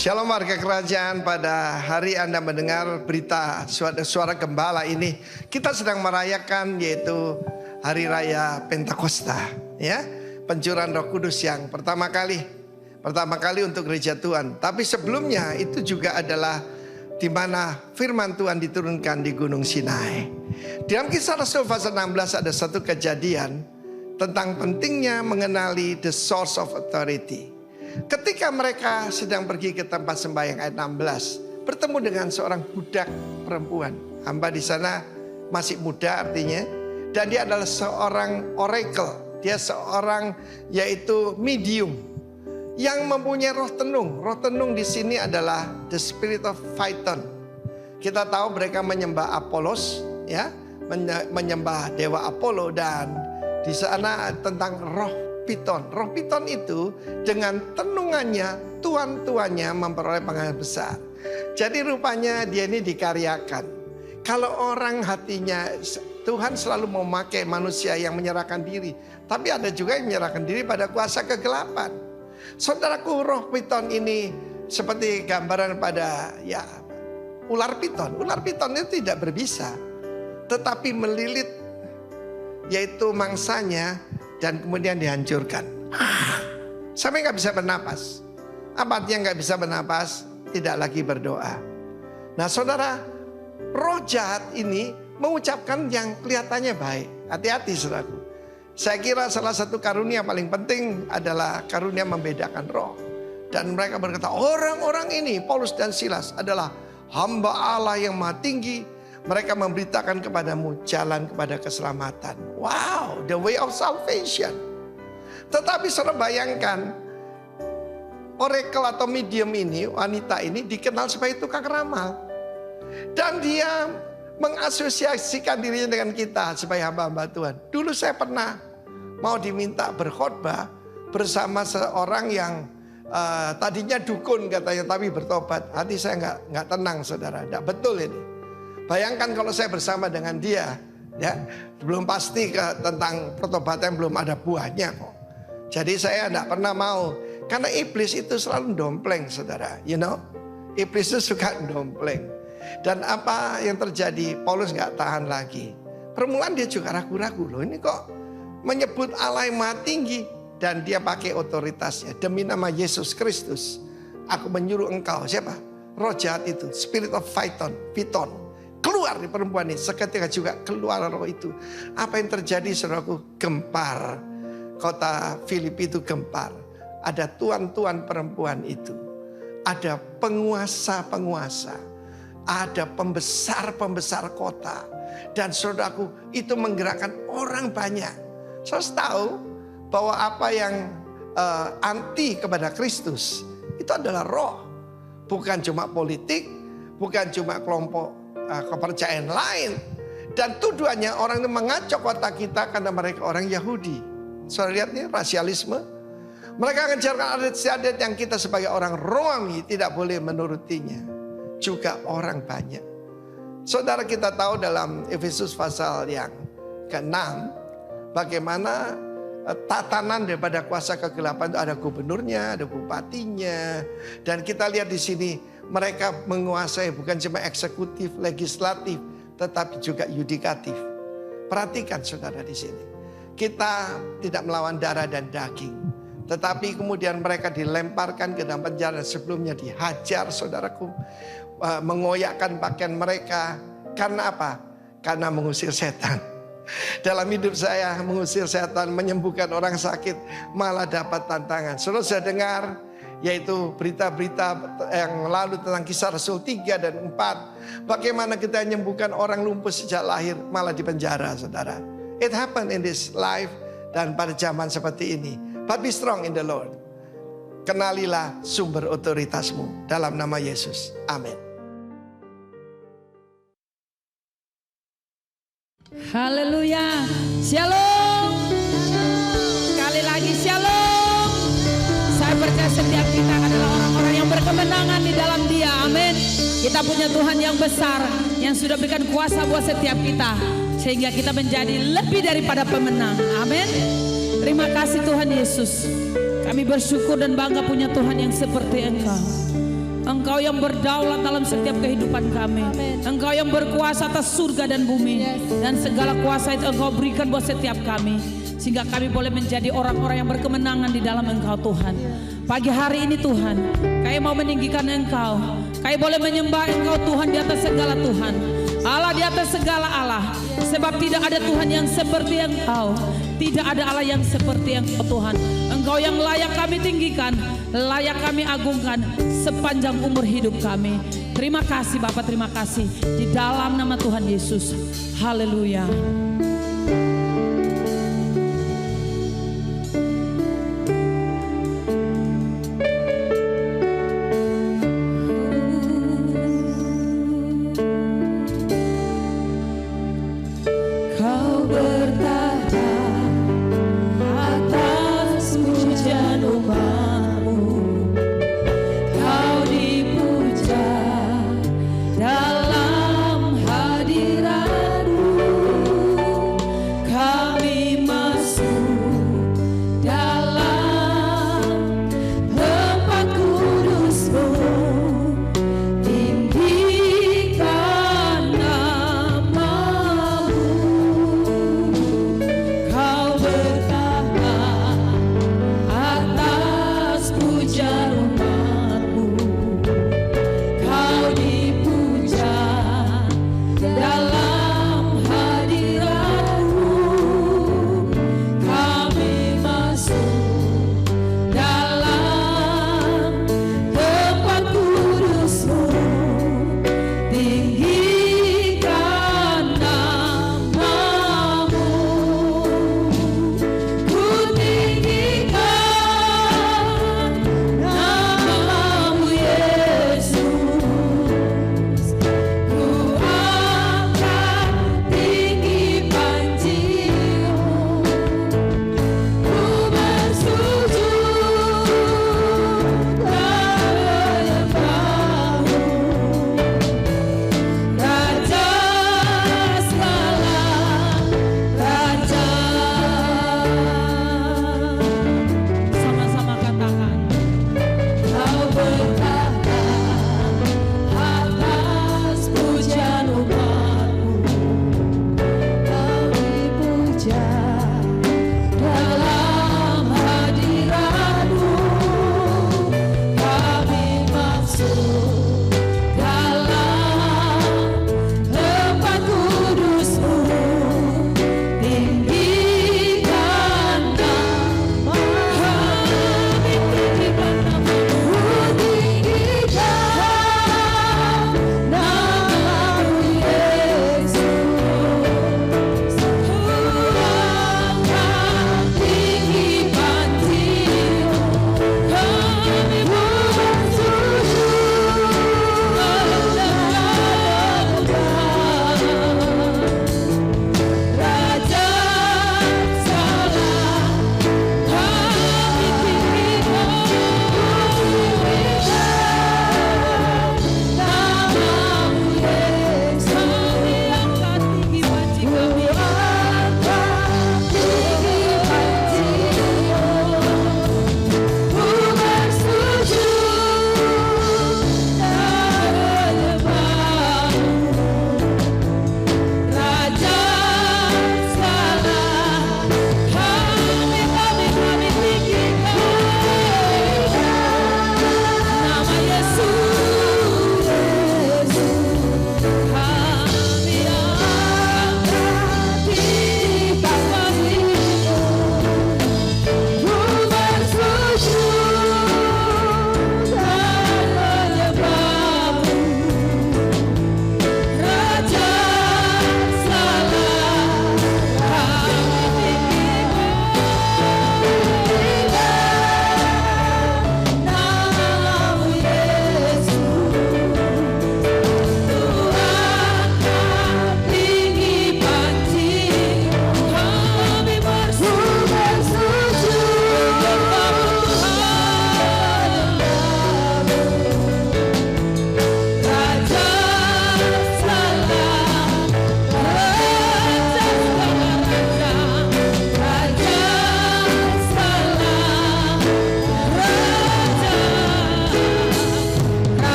Shalom warga kerajaan, pada hari Anda mendengar berita suara gembala ini, kita sedang merayakan yaitu Hari Raya Pentakosta, ya, pencurahan Roh Kudus yang pertama kali untuk gereja Tuhan. Tapi sebelumnya itu juga adalah di mana firman Tuhan diturunkan di Gunung Sinai. Dalam Kisah Rasul pasal 16 ada satu kejadian tentang pentingnya mengenali the source of authority. Ketika mereka sedang pergi ke tempat sembahyang ayat 16, bertemu dengan seorang budak perempuan. Hamba di sana masih muda artinya, dan dia adalah seorang oracle. Dia seorang yaitu medium yang mempunyai roh tenung. Roh tenung di sini adalah the spirit of Phaethon. Kita tahu mereka menyembah Apolos, ya, menyembah dewa Apollo, dan di sana tentang roh Piton. Roh Piton itu dengan tenungannya, tuan-tuannya memperoleh pengalaman besar. Jadi rupanya dia ini dikaryakan. Kalau orang hatinya, Tuhan selalu memakai manusia yang menyerahkan diri. Tapi ada juga yang menyerahkan diri pada kuasa kegelapan. Saudaraku, roh Piton ini seperti gambaran pada ya ular piton. Ular piton itu tidak berbisa, tetapi melilit yaitu mangsanya dan kemudian dihancurkan. Sampai gak bisa bernapas. Apa artinya gak bisa bernapas? Tidak lagi berdoa. Nah saudara, roh jahat ini mengucapkan yang kelihatannya baik. Hati-hati saudaraku. Saya kira salah satu karunia paling penting adalah karunia membedakan roh. Dan mereka berkata, orang-orang ini, Paulus dan Silas, adalah hamba Allah yang maha tinggi. Mereka memberitakan kepadamu jalan kepada keselamatan. Wow, the way of salvation. Tetapi saudara bayangkan, oracle atau medium ini, wanita ini dikenal sebagai tukang ramal. Dan dia mengasosiasikan dirinya dengan kita sebagai hamba-hamba Tuhan. Dulu saya pernah mau diminta berkhotbah bersama seorang yang tadinya dukun katanya, tapi bertobat. Hati saya nggak tenang saudara, nggak betul ini. Bayangkan kalau saya bersama dengan dia, ya, belum pasti tentang pertobatan, belum ada buahnya kok. Jadi saya tidak pernah mau, karena iblis itu selalu dompleng, saudara. You know, iblis itu suka dompleng. Dan apa yang terjadi? Paulus nggak tahan lagi. Permulaan dia juga ragu-ragu, loh ini kok menyebut Allah yang maha tinggi, dan dia pakai otoritasnya. Demi nama Yesus Kristus, aku menyuruh engkau, siapa? Roh jahat itu, spirit of Phaethon, Piton. Keluar di perempuan ini. Seketika juga keluar roh itu. Apa yang terjadi saudaraku? Gempar. Kota Filipi itu gempar. Ada tuan-tuan perempuan itu. Ada penguasa-penguasa. Ada pembesar-pembesar kota. Dan saudaraku, itu menggerakkan orang banyak. Saudara tahu bahwa apa yang anti kepada Kristus itu adalah roh. Bukan cuma politik, bukan cuma kelompok kepercayaan lain. Dan tuduhannya orang itu mengacau kota kita karena mereka orang Yahudi. Saudara lihat nih, rasialisme. Mereka mengajarkan adat istiadat yang kita sebagai orang Romawi tidak boleh menurutinya. Juga orang banyak. Saudara, kita tahu dalam Efesus pasal yang ke-6 bagaimana tatanan daripada kuasa kegelapan itu ada gubernurnya, ada bupatinya. Dan kita lihat di sini mereka menguasai bukan cuma eksekutif, legislatif, tetapi juga yudikatif. Perhatikan saudara di sini. Kita tidak melawan darah dan daging. Tetapi kemudian mereka dilemparkan ke dalam penjara. Sebelumnya dihajar saudaraku. Mengoyakkan pakaian mereka. Karena apa? Karena mengusir setan. Dalam hidup saya mengusir setan, menyembuhkan orang sakit, malah dapat tantangan. Saudara sudah dengar yaitu berita-berita yang lalu tentang Kisah Rasul 3 dan 4. Bagaimana kita menyembuhkan orang lumpuh sejak lahir malah di penjara, saudara. It happened in this life dan pada zaman seperti ini. But be strong in the Lord. Kenalilah sumber otoritasmu dalam nama Yesus. Amin. Haleluya. Shalom. Sekali lagi shalom. Saya percaya setiap kita adalah orang-orang yang berkemenangan di dalam Dia. Amin. Kita punya Tuhan yang besar yang sudah berikan kuasa buat setiap kita, sehingga kita menjadi lebih daripada pemenang. Amin. Terima kasih Tuhan Yesus. Kami bersyukur dan bangga punya Tuhan yang seperti Engkau. Engkau yang berdaulat dalam setiap kehidupan kami. Engkau yang berkuasa atas surga dan bumi. Dan segala kuasa itu Engkau berikan buat setiap kami, sehingga kami boleh menjadi orang-orang yang berkemenangan di dalam Engkau Tuhan. Pagi hari ini Tuhan, kami mau meninggikan Engkau. Kami boleh menyembah Engkau Tuhan di atas segala Tuhan, Allah di atas segala Allah. Sebab tidak ada Tuhan yang seperti Engkau. Tidak ada Allah yang seperti Engkau Tuhan. Engkau yang layak kami tinggikan, layak kami agungkan sepanjang umur hidup kami. Terima kasih Bapak, terima kasih. Di dalam nama Tuhan Yesus. Haleluya. Dalam hadirat-Mu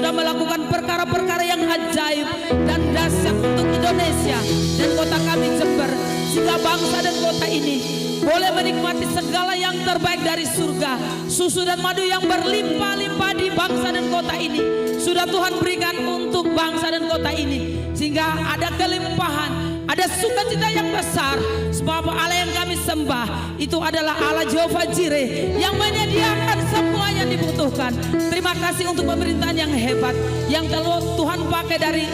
sudah melakukan perkara-perkara yang ajaib dan dahsyat untuk Indonesia dan kota kami Jember, sehingga bangsa dan kota ini boleh menikmati segala yang terbaik dari surga. Susu dan madu yang berlimpah-limpah di bangsa dan kota ini sudah Tuhan berikan untuk bangsa dan kota ini, sehingga ada kelimpahan, ada sukacita yang besar. Sebab Allah yang kami sembah itu adalah Allah Jehovah Jireh yang menyediakan semua yang dibutuhkan. Terima kasih untuk pemerintahan yang hebat yang telah Tuhan pakai, dari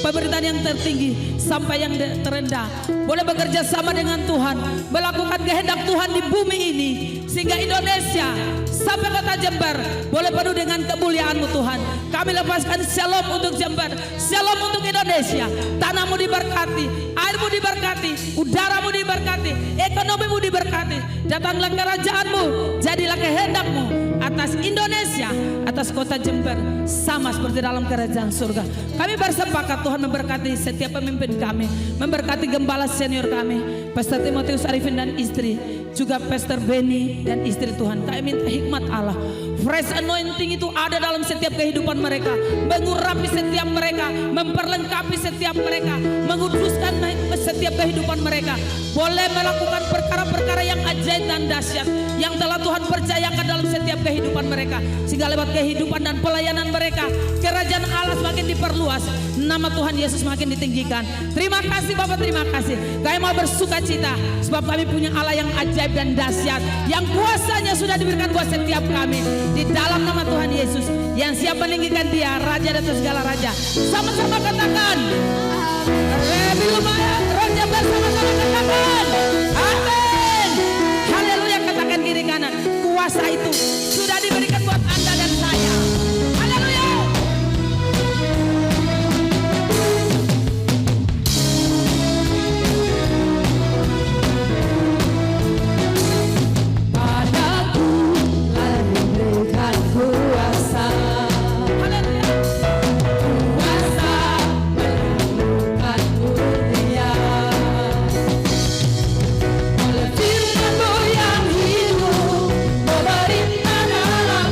pemerintahan yang tertinggi sampai yang terendah, boleh bekerja sama dengan Tuhan, melakukan kehendak Tuhan di bumi ini, sehingga Indonesia sampai kota Jember boleh penuh dengan kemuliaan-Mu Tuhan. Kami lepaskan shalom untuk Jember, shalom untuk Indonesia. Tanahmu diberkati, airmu diberkati, udaramu diberkati, ekonomimu diberkati. Datanglah kerajaan-Mu, jadilah kehendak-Mu atas Indonesia, atas kota Jember, sama seperti dalam kerajaan surga. Kami bersepakat Tuhan memberkati setiap pemimpin kami, memberkati gembala senior kami, Pastor Timotius Arifin dan istri, juga Pastor Benny dan istri Tuhan. Kami minta hikmat Allah, fresh anointing itu ada dalam setiap kehidupan mereka, mengurapi setiap mereka, memperlengkapi setiap mereka, menguduskan setiap kehidupan mereka, boleh melakukan perkara-perkara yang ajaib dan dahsyat yang telah Tuhan percayakan dalam setiap kehidupan mereka, sehingga lewat kehidupan dan pelayanan mereka kerajaan Allah semakin diperluas, nama Tuhan Yesus semakin ditinggikan. Terima kasih Bapak, terima kasih. Kami mau bersuka cita sebab kami punya Allah yang ajaib dan dahsyat, yang kuasanya sudah diberikan buat setiap kami di dalam nama Tuhan Yesus, yang siap meninggikan Dia, Raja dan segala raja. Sama-sama katakan lebih lumayan, roja bersama-sama katakan amin. Haleluya, katakan kiri kanan, kuasa itu sudah diberikan buat Anda dan saya. Haleluya. Padaku telah diberikan kuasa, haleluya, kuasa menyembuhkan dunia. Oleh firman-Mu yang hidup, memerintah dalam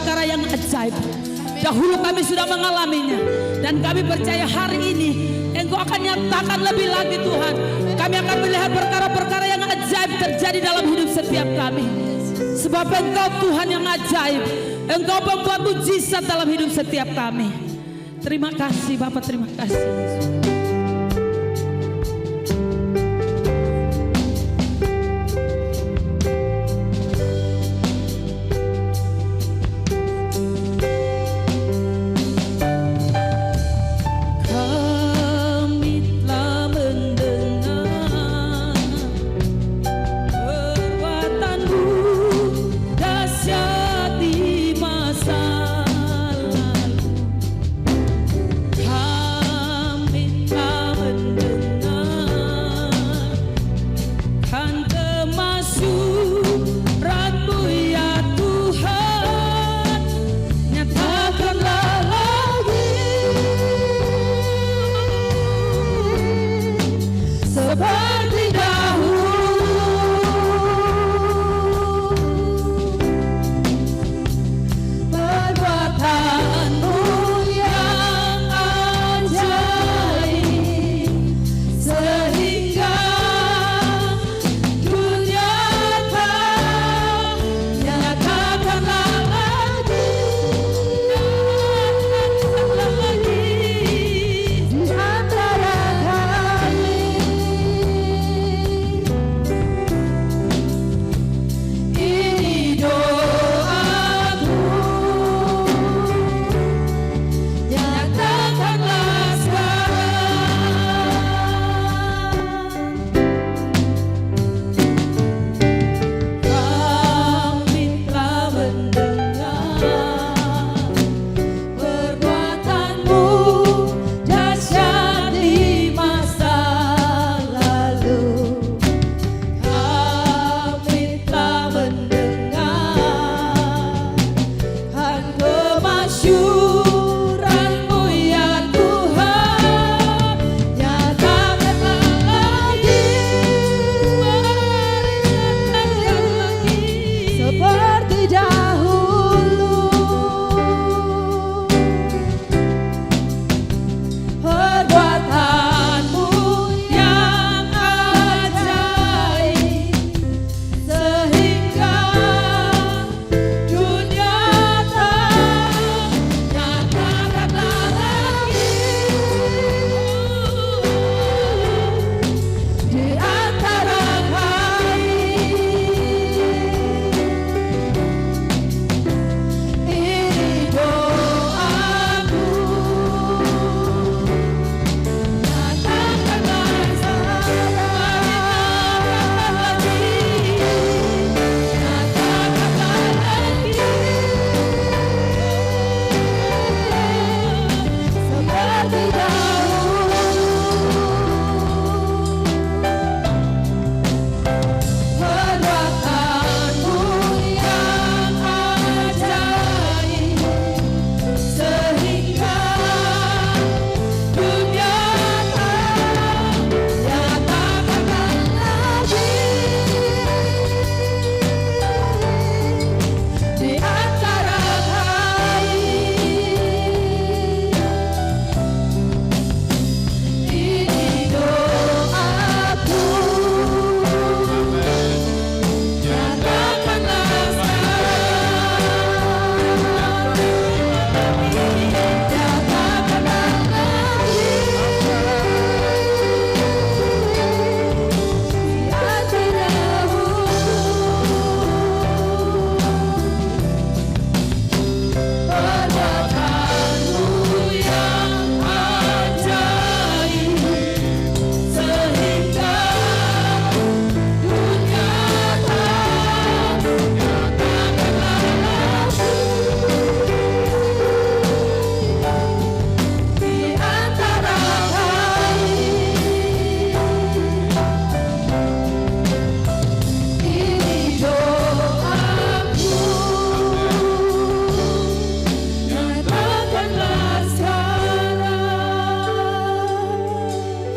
perkara-perkara yang ajaib. Dahulu kami sudah mengalaminya, dan kami percaya hari ini Engkau akan nyatakan lebih lagi Tuhan. Kami akan melihat perkara-perkara yang ajaib terjadi dalam hidup setiap kami. Sebab Engkau Tuhan yang ajaib, Engkau membuat mujizat dalam hidup setiap kami. Terima kasih Bapak, terima kasih.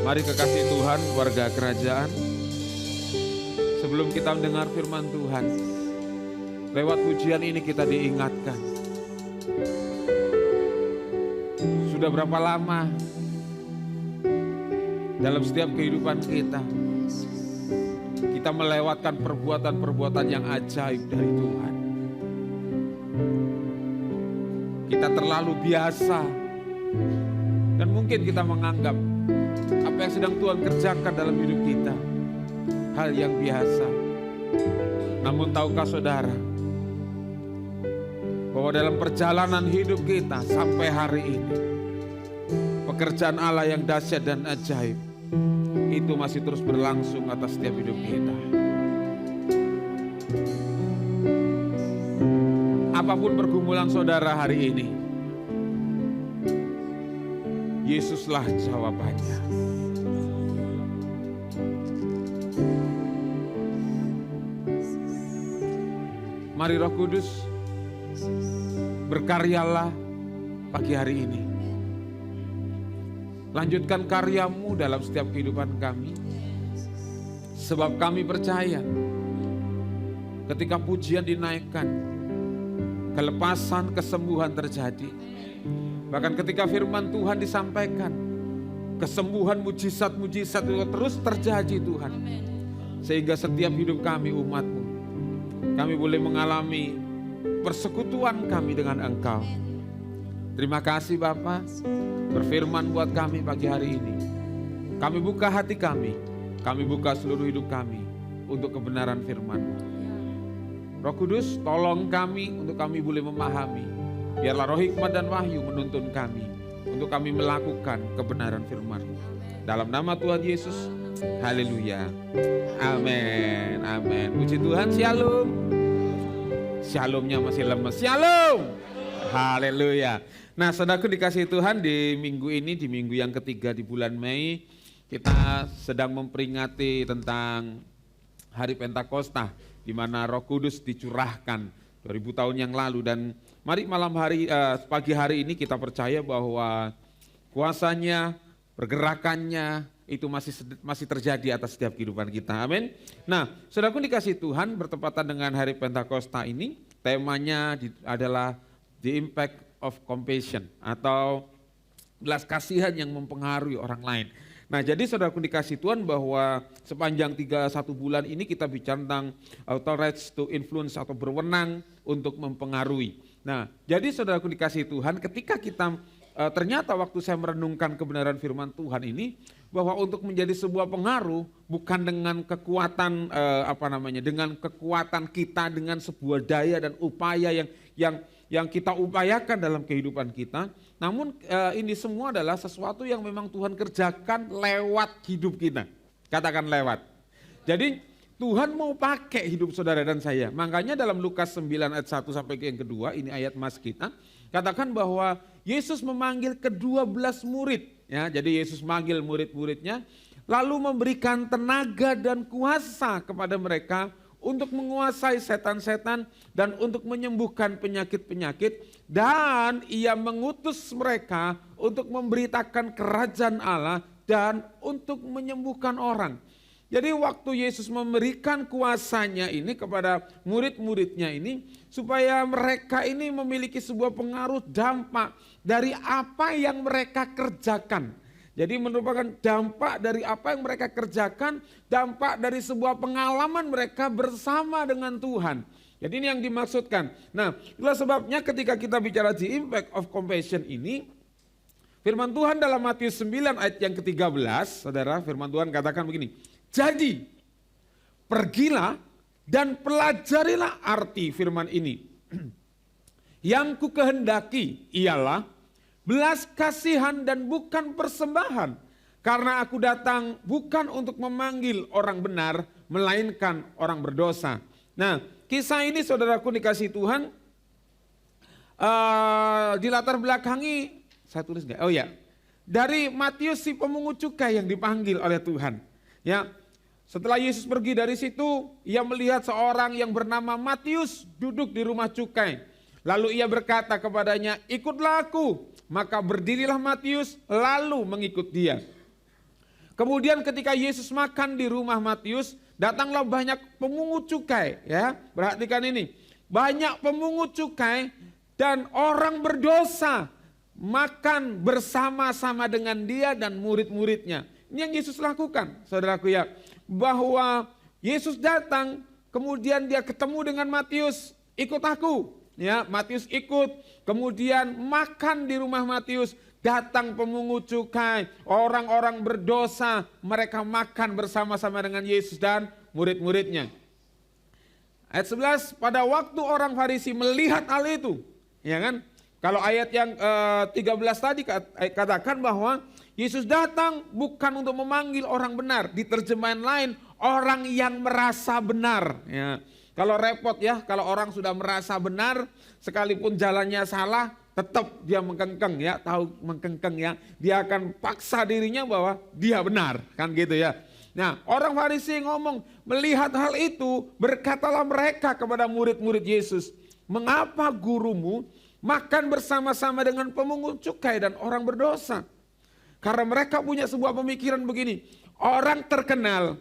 Mari kekasih Tuhan, warga kerajaan, sebelum kita mendengar firman Tuhan, lewat pujian ini kita diingatkan Sudah berapa lama dalam setiap kehidupan kita melewatkan perbuatan-perbuatan yang ajaib dari Tuhan. Kita terlalu biasa dan mungkin kita menganggap apa yang sedang Tuhan kerjakan dalam hidup kita hal yang biasa. Namun tahukah saudara bahwa dalam perjalanan hidup kita sampai hari ini, pekerjaan Allah yang dahsyat dan ajaib itu masih terus berlangsung atas setiap hidup kita. Apapun pergumulan saudara hari ini, Yesuslah jawabannya. Mari Roh Kudus, berkaryalah pagi hari ini. Lanjutkan karyamu dalam setiap kehidupan kami. Sebab kami percaya ketika pujian dinaikkan, kelepasan, kesembuhan terjadi. Bahkan ketika firman Tuhan disampaikan, kesembuhan, mujizat-mujizat itu terus terjadi Tuhan. Sehingga setiap hidup kami umat-Mu, kami boleh mengalami persekutuan kami dengan Engkau. Terima kasih Bapa, berfirman buat kami pagi hari ini. Kami buka hati kami buka seluruh hidup kami untuk kebenaran firman-Mu. Roh Kudus, tolong kami untuk kami boleh memahami. Biarlah roh hikmat dan wahyu menuntun kami untuk kami melakukan kebenaran firman-Mu. Dalam nama Tuhan Yesus, haleluya. Amin, amin. Puji Tuhan, shalom. Shalomnya masih lemes, shalom. Haleluya. Nah, saudaraku dikasihi Tuhan, di minggu ini, di minggu yang ketiga di bulan Mei, kita sedang memperingati tentang Hari Pentakosta, di mana Roh Kudus dicurahkan 2000 tahun yang lalu. Dan mari pagi hari ini kita percaya bahwa kuasanya, pergerakannya itu masih terjadi atas setiap kehidupan kita. Amin. Nah, saudaraku dikasihi Tuhan, bertepatan dengan Hari Pentakosta ini, temanya adalah The Impact of Compassion, atau belas kasihan yang mempengaruhi orang lain. Nah, jadi saudaraku dikasihi Tuhan, bahwa sepanjang 31 bulan ini kita bicara tentang authority to influence, atau berwenang untuk mempengaruhi. Nah, jadi saudaraku dikasihi Tuhan, ketika kita ternyata waktu saya merenungkan kebenaran firman Tuhan ini, bahwa untuk menjadi sebuah pengaruh bukan dengan kekuatan dengan kekuatan kita, dengan sebuah daya dan upaya yang kita upayakan dalam kehidupan kita, namun ini semua adalah sesuatu yang memang Tuhan kerjakan lewat hidup kita. Katakan lewat. Jadi Tuhan mau pakai hidup saudara dan saya. Makanya dalam Lukas 9 ayat 1 sampai yang kedua, ini ayat mas kita, katakan bahwa Yesus memanggil ke-12 murid. Ya, jadi Yesus manggil murid-muridnya, lalu memberikan tenaga dan kuasa kepada mereka untuk menguasai setan-setan dan untuk menyembuhkan penyakit-penyakit, dan ia mengutus mereka untuk memberitakan kerajaan Allah dan untuk menyembuhkan orang. Jadi waktu Yesus memberikan kuasanya ini kepada murid-muridnya ini, supaya mereka ini memiliki sebuah pengaruh dampak dari apa yang mereka kerjakan. Jadi merupakan dampak dari apa yang mereka kerjakan, dampak dari sebuah pengalaman mereka bersama dengan Tuhan. Jadi ini yang dimaksudkan. Nah, itulah sebabnya ketika kita bicara The Impact of Compassion ini, firman Tuhan dalam Matius 9 ayat yang ke-13, saudara, firman Tuhan katakan begini, jadi pergilah dan pelajarilah arti firman ini. Yang ku kehendaki ialah belas kasihan dan bukan persembahan. Karena aku datang bukan untuk memanggil orang benar, melainkan orang berdosa. Nah, kisah ini saudaraku dikasihi Tuhan, dilatar belakangi, saya tulis enggak? Oh ya, dari Matius si pemungut cukai yang dipanggil oleh Tuhan. Ya, setelah Yesus pergi dari situ, ia melihat seorang yang bernama Matius duduk di rumah cukai. Lalu ia berkata kepadanya, ikutlah aku. Maka berdirilah Matius lalu mengikut dia. Kemudian ketika Yesus makan di rumah Matius, datanglah banyak pemungut cukai. Ya, perhatikan ini, banyak pemungut cukai dan orang berdosa makan bersama-sama dengan dia dan murid-muridnya. Ini yang Yesus lakukan, saudaraku ya. Bahwa Yesus datang, kemudian dia ketemu dengan Matius, ikut aku. Ya, Matius ikut, kemudian makan di rumah Matius. Datang pemungut cukai, orang-orang berdosa, mereka makan bersama-sama dengan Yesus dan murid-muridnya. Ayat 11, pada waktu orang Farisi melihat hal itu, ya kan? Kalau ayat yang 13 tadi katakan bahwa Yesus datang bukan untuk memanggil orang benar, di terjemahan lain orang yang merasa benar. Ya. Kalau repot ya, kalau orang sudah merasa benar, sekalipun jalannya salah, tetap dia mengkengkeng ya, tahu mengkengkeng ya, dia akan paksa dirinya bahwa dia benar, kan gitu ya. Nah, orang Farisi ngomong, melihat hal itu, berkatalah mereka kepada murid-murid Yesus, mengapa gurumu makan bersama-sama dengan pemungut cukai dan orang berdosa? Karena mereka punya sebuah pemikiran begini, orang terkenal,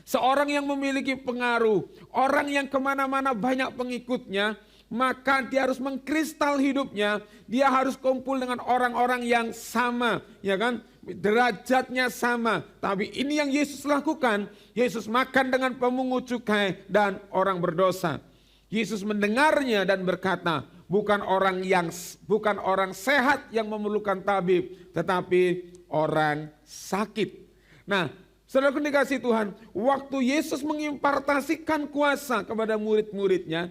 seorang yang memiliki pengaruh, orang yang kemana-mana banyak pengikutnya, maka dia harus mengkristal hidupnya, dia harus kumpul dengan orang-orang yang sama, ya kan? Derajatnya sama. Tapi ini yang Yesus lakukan, Yesus makan dengan pemungut cukai dan orang berdosa. Yesus mendengarnya dan berkata, bukan orang sehat yang memerlukan tabib, tetapi orang sakit. Nah, saudara dikasih Tuhan, waktu Yesus mengimpartasikan kuasa kepada murid-muridnya,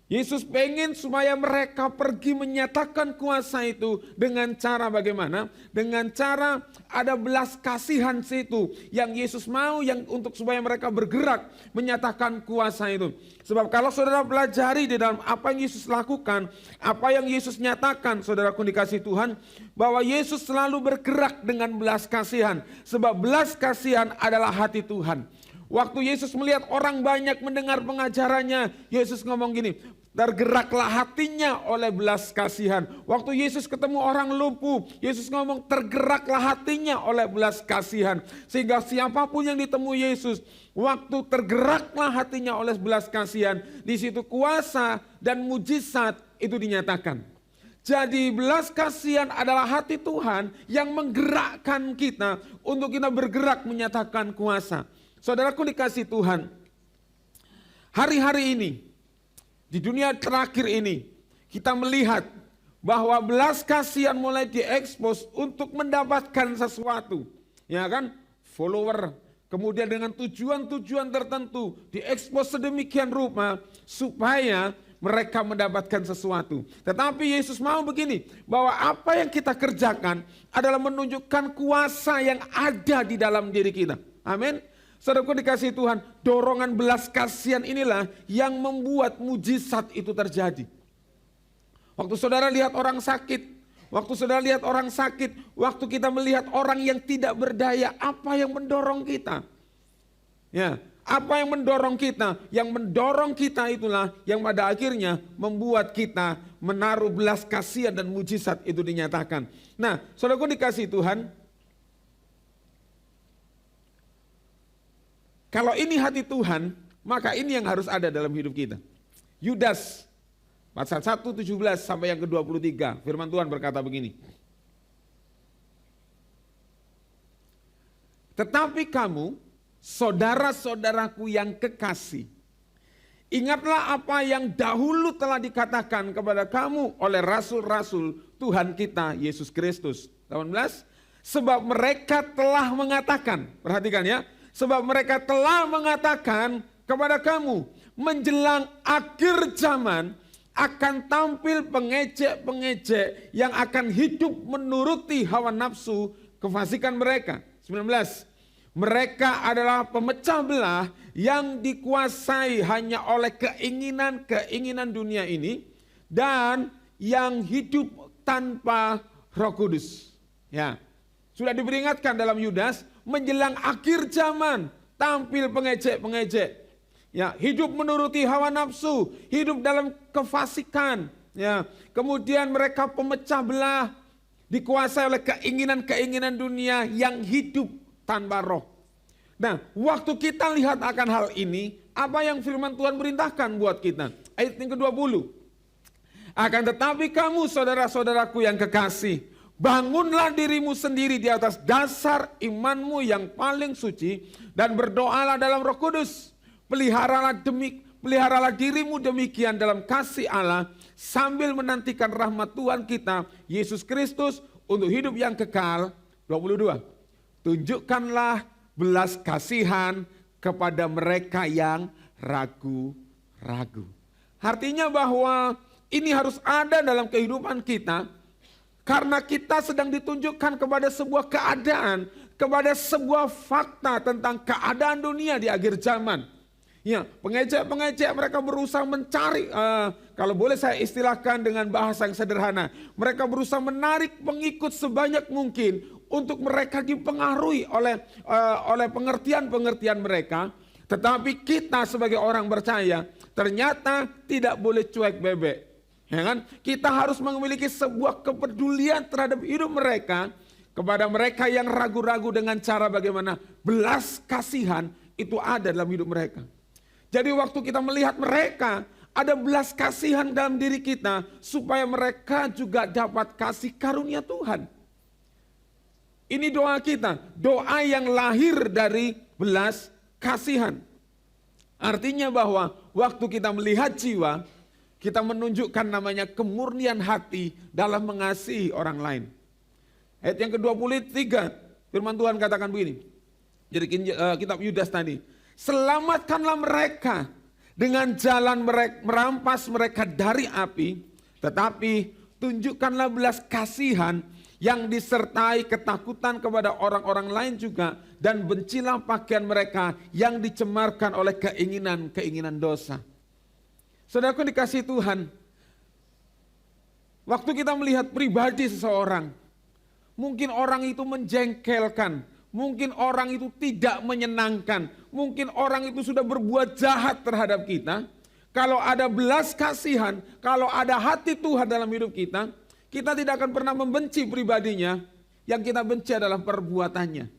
Yesus pengen supaya mereka pergi menyatakan kuasa itu dengan cara bagaimana? Dengan cara ada belas kasihan situ yang Yesus mau yang untuk supaya mereka bergerak menyatakan kuasa itu. Sebab kalau saudara pelajari di dalam apa yang Yesus lakukan, apa yang Yesus nyatakan, saudaraku dikasih Tuhan, bahwa Yesus selalu bergerak dengan belas kasihan. Sebab belas kasihan adalah hati Tuhan. Waktu Yesus melihat orang banyak mendengar pengajarannya, Yesus ngomong gini, tergeraklah hatinya oleh belas kasihan. Waktu Yesus ketemu orang lumpuh, Yesus ngomong tergeraklah hatinya oleh belas kasihan. Sehingga siapapun yang ditemui Yesus, waktu tergeraklah hatinya oleh belas kasihan, di situ kuasa dan mujizat itu dinyatakan. Jadi belas kasihan adalah hati Tuhan yang menggerakkan kita untuk kita bergerak menyatakan kuasa. Saudaraku dikasih Tuhan, hari-hari ini, di dunia terakhir ini, kita melihat bahwa belas kasihan mulai diekspos untuk mendapatkan sesuatu. Ya kan, follower, kemudian dengan tujuan-tujuan tertentu, diekspos sedemikian rupa supaya mereka mendapatkan sesuatu. Tetapi Yesus mau begini, bahwa apa yang kita kerjakan adalah menunjukkan kuasa yang ada di dalam diri kita. Amin. Saudaraku dikasih Tuhan, dorongan belas kasihan inilah yang membuat mujizat itu terjadi. Waktu saudara lihat orang sakit, waktu kita melihat orang yang tidak berdaya, apa yang mendorong kita? Ya, apa yang mendorong kita? Yang mendorong kita itulah yang pada akhirnya membuat kita menaruh belas kasihan dan mujizat itu dinyatakan. Nah, saudaraku dikasih Tuhan, kalau ini hati Tuhan, maka ini yang harus ada dalam hidup kita. Yudas, pasal 1, 17 sampai yang ke-23, firman Tuhan berkata begini. Tetapi kamu, saudara-saudaraku yang kekasih, ingatlah apa yang dahulu telah dikatakan kepada kamu oleh rasul-rasul Tuhan kita Yesus Kristus. 18, sebab mereka telah mengatakan, perhatikan ya, sebab mereka telah mengatakan kepada kamu, menjelang akhir zaman akan tampil pengejek-pengejek yang akan hidup menuruti hawa nafsu kefasikan mereka. 19, mereka adalah pemecah belah yang dikuasai hanya oleh keinginan-keinginan dunia ini dan yang hidup tanpa Roh Kudus. Ya, sudah diperingatkan dalam Yudas, menjelang akhir zaman tampil pengejek-pengejek. Ya, hidup menuruti hawa nafsu, hidup dalam kefasikan. Ya, kemudian mereka pemecah belah, dikuasai oleh keinginan-keinginan dunia yang hidup tanpa roh. Nah, waktu kita lihat akan hal ini, apa yang firman Tuhan perintahkan buat kita? Ayat yang ke-20. Akan tetapi kamu saudara-saudaraku yang kekasih, bangunlah dirimu sendiri di atas dasar imanmu yang paling suci dan berdoalah dalam Roh Kudus. Peliharalah dirimu demikian dalam kasih Allah sambil menantikan rahmat Tuhan kita Yesus Kristus untuk hidup yang kekal. 22. Tunjukkanlah belas kasihan kepada mereka yang ragu-ragu. Artinya bahwa ini harus ada dalam kehidupan kita karena kita sedang ditunjukkan kepada sebuah keadaan, kepada sebuah fakta tentang keadaan dunia di akhir zaman. Ya, pengejek-pengejek mereka berusaha mencari, kalau boleh saya istilahkan dengan bahasa yang sederhana, mereka berusaha menarik pengikut sebanyak mungkin untuk mereka dipengaruhi oleh pengertian-pengertian mereka. Tetapi kita sebagai orang percaya ternyata tidak boleh cuek bebek. Ya kan? Kita harus memiliki sebuah kepedulian terhadap hidup mereka, kepada mereka yang ragu-ragu dengan cara bagaimana belas kasihan itu ada dalam hidup mereka. Jadi waktu kita melihat mereka, ada belas kasihan dalam diri kita supaya mereka juga dapat kasih karunia Tuhan. Ini doa kita, doa yang lahir dari belas kasihan. Artinya bahwa waktu kita melihat jiwa, kita menunjukkan namanya kemurnian hati dalam mengasihi orang lain. Ayat yang ke-23, firman Tuhan katakan begini. Jadi kitab Yudas tadi. Selamatkanlah mereka dengan jalan merampas mereka dari api. Tetapi tunjukkanlah belas kasihan yang disertai ketakutan kepada orang-orang lain juga. Dan bencilah pakaian mereka yang dicemarkan oleh keinginan-keinginan dosa. Saudaraku dikasih Tuhan, waktu kita melihat pribadi seseorang, mungkin orang itu menjengkelkan, mungkin orang itu tidak menyenangkan, mungkin orang itu sudah berbuat jahat terhadap kita. Kalau ada belas kasihan, kalau ada hati Tuhan dalam hidup kita, kita tidak akan pernah membenci pribadinya, yang kita benci adalah perbuatannya.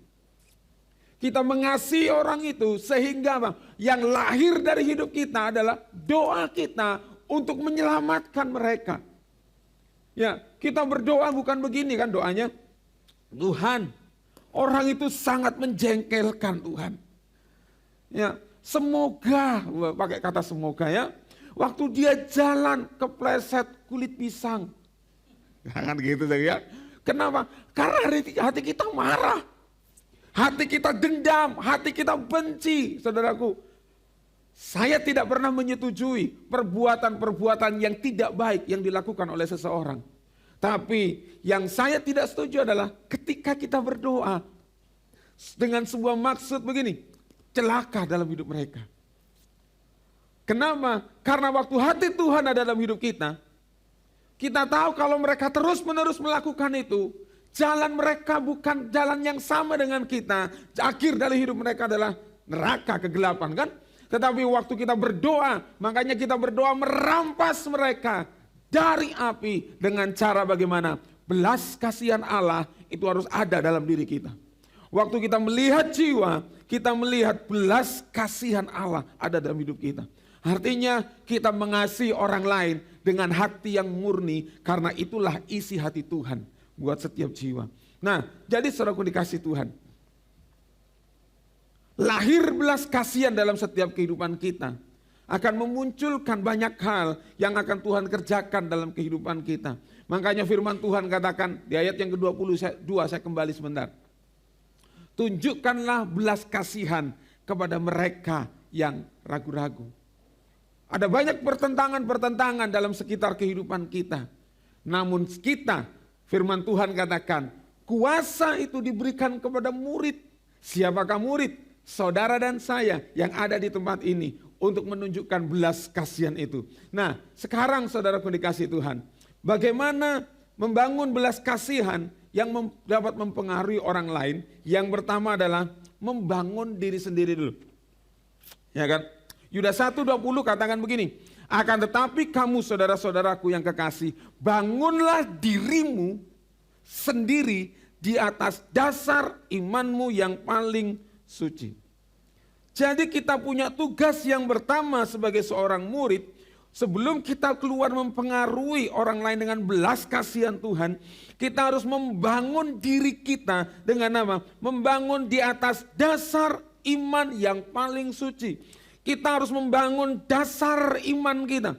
Kita mengasihi orang itu sehingga apa? Yang lahir dari hidup kita adalah doa kita untuk menyelamatkan mereka. Ya, kita berdoa bukan begini kan doanya. Tuhan, orang itu sangat menjengkelkan Tuhan. Ya, semoga, pakai kata semoga ya. Waktu dia jalan kepleset kulit pisang. Jangan gitu ya. Kenapa? Karena hati kita marah. Hati kita dendam, hati kita benci, saudaraku. Saya tidak pernah menyetujui perbuatan-perbuatan yang tidak baik yang dilakukan oleh seseorang. Tapi yang saya tidak setuju adalah ketika kita berdoa dengan sebuah maksud begini, celaka dalam hidup mereka. Kenapa? Karena waktu hati Tuhan ada dalam hidup kita tahu kalau mereka terus-menerus melakukan itu, jalan mereka bukan jalan yang sama dengan kita. Akhir dari hidup mereka adalah neraka, kegelapan kan. Tetapi waktu kita berdoa, makanya kita berdoa merampas mereka dari api dengan cara bagaimana? Belas kasihan Allah itu harus ada dalam diri kita. Waktu kita melihat jiwa, kita melihat belas kasihan Allah ada dalam hidup kita. Artinya kita mengasihi orang lain dengan hati yang murni, karena itulah isi hati Tuhan buat setiap jiwa. Nah, jadi saudaraku dikasih Tuhan, lahir belas kasihan dalam setiap kehidupan kita akan memunculkan banyak hal yang akan Tuhan kerjakan dalam kehidupan kita. Makanya firman Tuhan katakan di ayat yang ke-22, saya kembali sebentar. Tunjukkanlah belas kasihan kepada mereka yang ragu-ragu. Ada banyak pertentangan-pertentangan dalam sekitar kehidupan kita. Namun kita, firman Tuhan katakan, kuasa itu diberikan kepada murid. Siapakah murid? Saudara dan saya yang ada di tempat ini untuk menunjukkan belas kasihan itu. Nah, sekarang saudaraku dikasih Tuhan, bagaimana membangun belas kasihan yang dapat mempengaruhi orang lain? Yang pertama adalah membangun diri sendiri dulu. Ya kan? Yudas 1:20 katakan begini, akan tetapi kamu saudara-saudaraku yang kekasih, bangunlah dirimu sendiri di atas dasar imanmu yang paling suci. Jadi kita punya tugas yang pertama sebagai seorang murid, sebelum kita keluar mempengaruhi orang lain dengan belas kasihan Tuhan, kita harus membangun diri kita dengan apa? Membangun di atas dasar iman yang paling suci. Kita harus membangun dasar iman kita.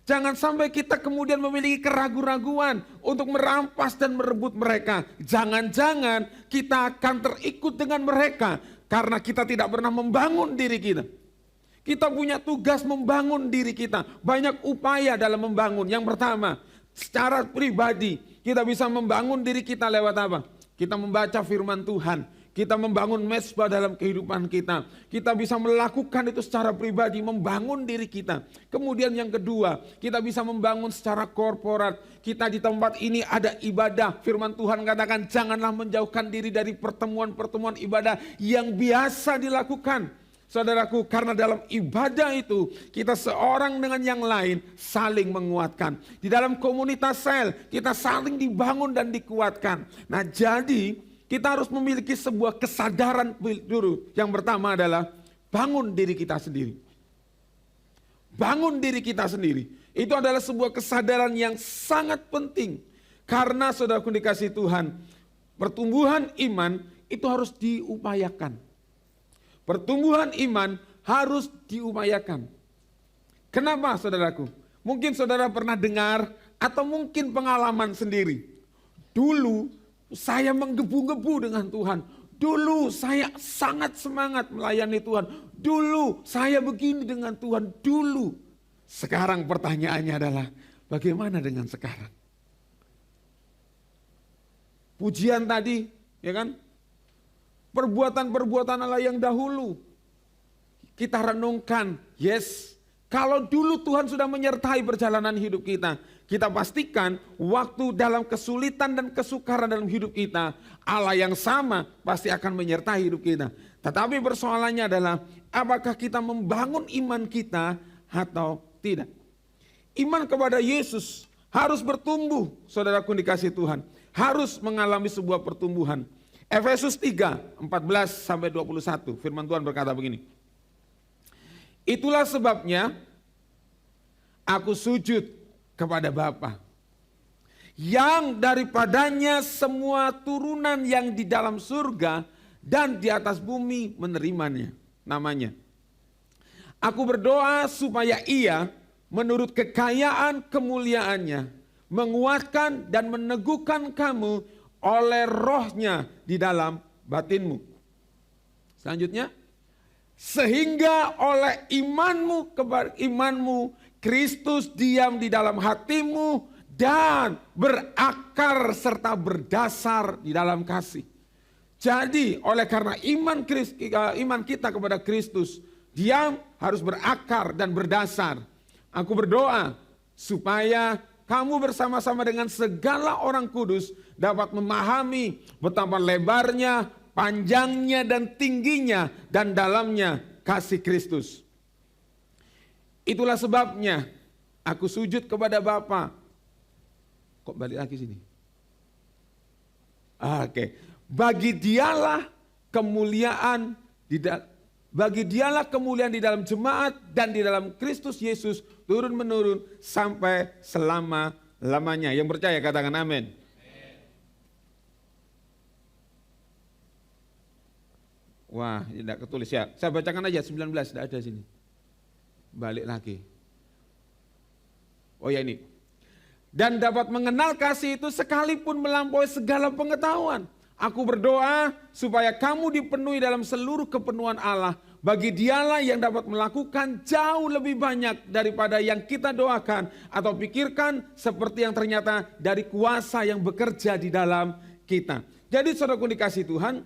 Jangan sampai kita kemudian memiliki keraguan-raguan untuk merampas dan merebut mereka. Jangan-jangan kita akan terikut dengan mereka karena kita tidak pernah membangun diri kita. Kita punya tugas membangun diri kita. Banyak upaya dalam membangun. Yang pertama, secara pribadi kita bisa membangun diri kita lewat apa? Kita membaca firman Tuhan. Kita membangun mesbah dalam kehidupan kita. Kita bisa melakukan itu secara pribadi, membangun diri kita. Kemudian yang kedua, kita bisa membangun secara korporat. Kita di tempat ini ada ibadah. Firman Tuhan katakan, janganlah menjauhkan diri dari pertemuan-pertemuan ibadah yang biasa dilakukan. Saudaraku, karena dalam ibadah itu kita seorang dengan yang lain saling menguatkan. Di dalam komunitas sel kita saling dibangun dan dikuatkan. Nah, jadi kita harus memiliki sebuah kesadaran dulu. Yang pertama adalah bangun diri kita sendiri. Bangun diri kita sendiri. Itu adalah sebuah kesadaran yang sangat penting. Karena saudaraku dikasih Tuhan, pertumbuhan iman itu harus diupayakan. Pertumbuhan iman harus diupayakan. Kenapa saudaraku? Mungkin saudara pernah dengar atau mungkin pengalaman sendiri. Dulu saya menggebu-gebu dengan Tuhan. Dulu saya sangat semangat melayani Tuhan. Dulu saya begini dengan Tuhan. Dulu. Sekarang pertanyaannya adalah bagaimana dengan sekarang? Pujian tadi, ya kan? Perbuatan-perbuatan Allah yang dahulu. Kita renungkan, yes. Kalau dulu Tuhan sudah menyertai perjalanan hidup kita, kita pastikan waktu dalam kesulitan dan kesukaran dalam hidup kita, Allah yang sama pasti akan menyertai hidup kita. Tetapi persoalannya adalah, apakah kita membangun iman kita atau tidak? Iman kepada Yesus harus bertumbuh, saudaraku dikasih Tuhan. Harus mengalami sebuah pertumbuhan. Efesus 3:14-21, firman Tuhan berkata begini. Itulah sebabnya aku sujud kepada Bapa, yang daripadanya semua turunan yang di dalam surga dan di atas bumi menerimanya, namanya. Aku berdoa supaya Ia menurut kekayaan kemuliaannya menguatkan dan meneguhkan kamu oleh Roh-Nya di dalam batinmu. Selanjutnya, sehingga oleh imanmu Kristus diam di dalam hatimu dan berakar serta berdasar di dalam kasih. Jadi oleh karena iman kita kepada Kristus diam, harus berakar dan berdasar. Aku berdoa supaya kamu bersama-sama dengan segala orang kudus dapat memahami betapa lebarnya, panjangnya dan tingginya dan dalamnya kasih Kristus. Itulah sebabnya aku sujud kepada Bapa. Kok balik lagi sini? Oke. Bagi dialah kemuliaan di dalam jemaat dan di dalam Kristus Yesus turun menurun sampai selama-lamanya. Yang percaya katakan amin. Wah, tidak ketulis ya. Saya bacakan aja 19, tidak ada sini. Balik lagi. Oh ya ini. Dan dapat mengenal kasih itu sekalipun melampaui segala pengetahuan. Aku berdoa supaya kamu dipenuhi dalam seluruh kepenuhan Allah. Bagi dialah yang dapat melakukan jauh lebih banyak daripada yang kita doakan atau pikirkan, seperti yang ternyata dari kuasa yang bekerja di dalam kita. Jadi saudaraku dikasih Tuhan,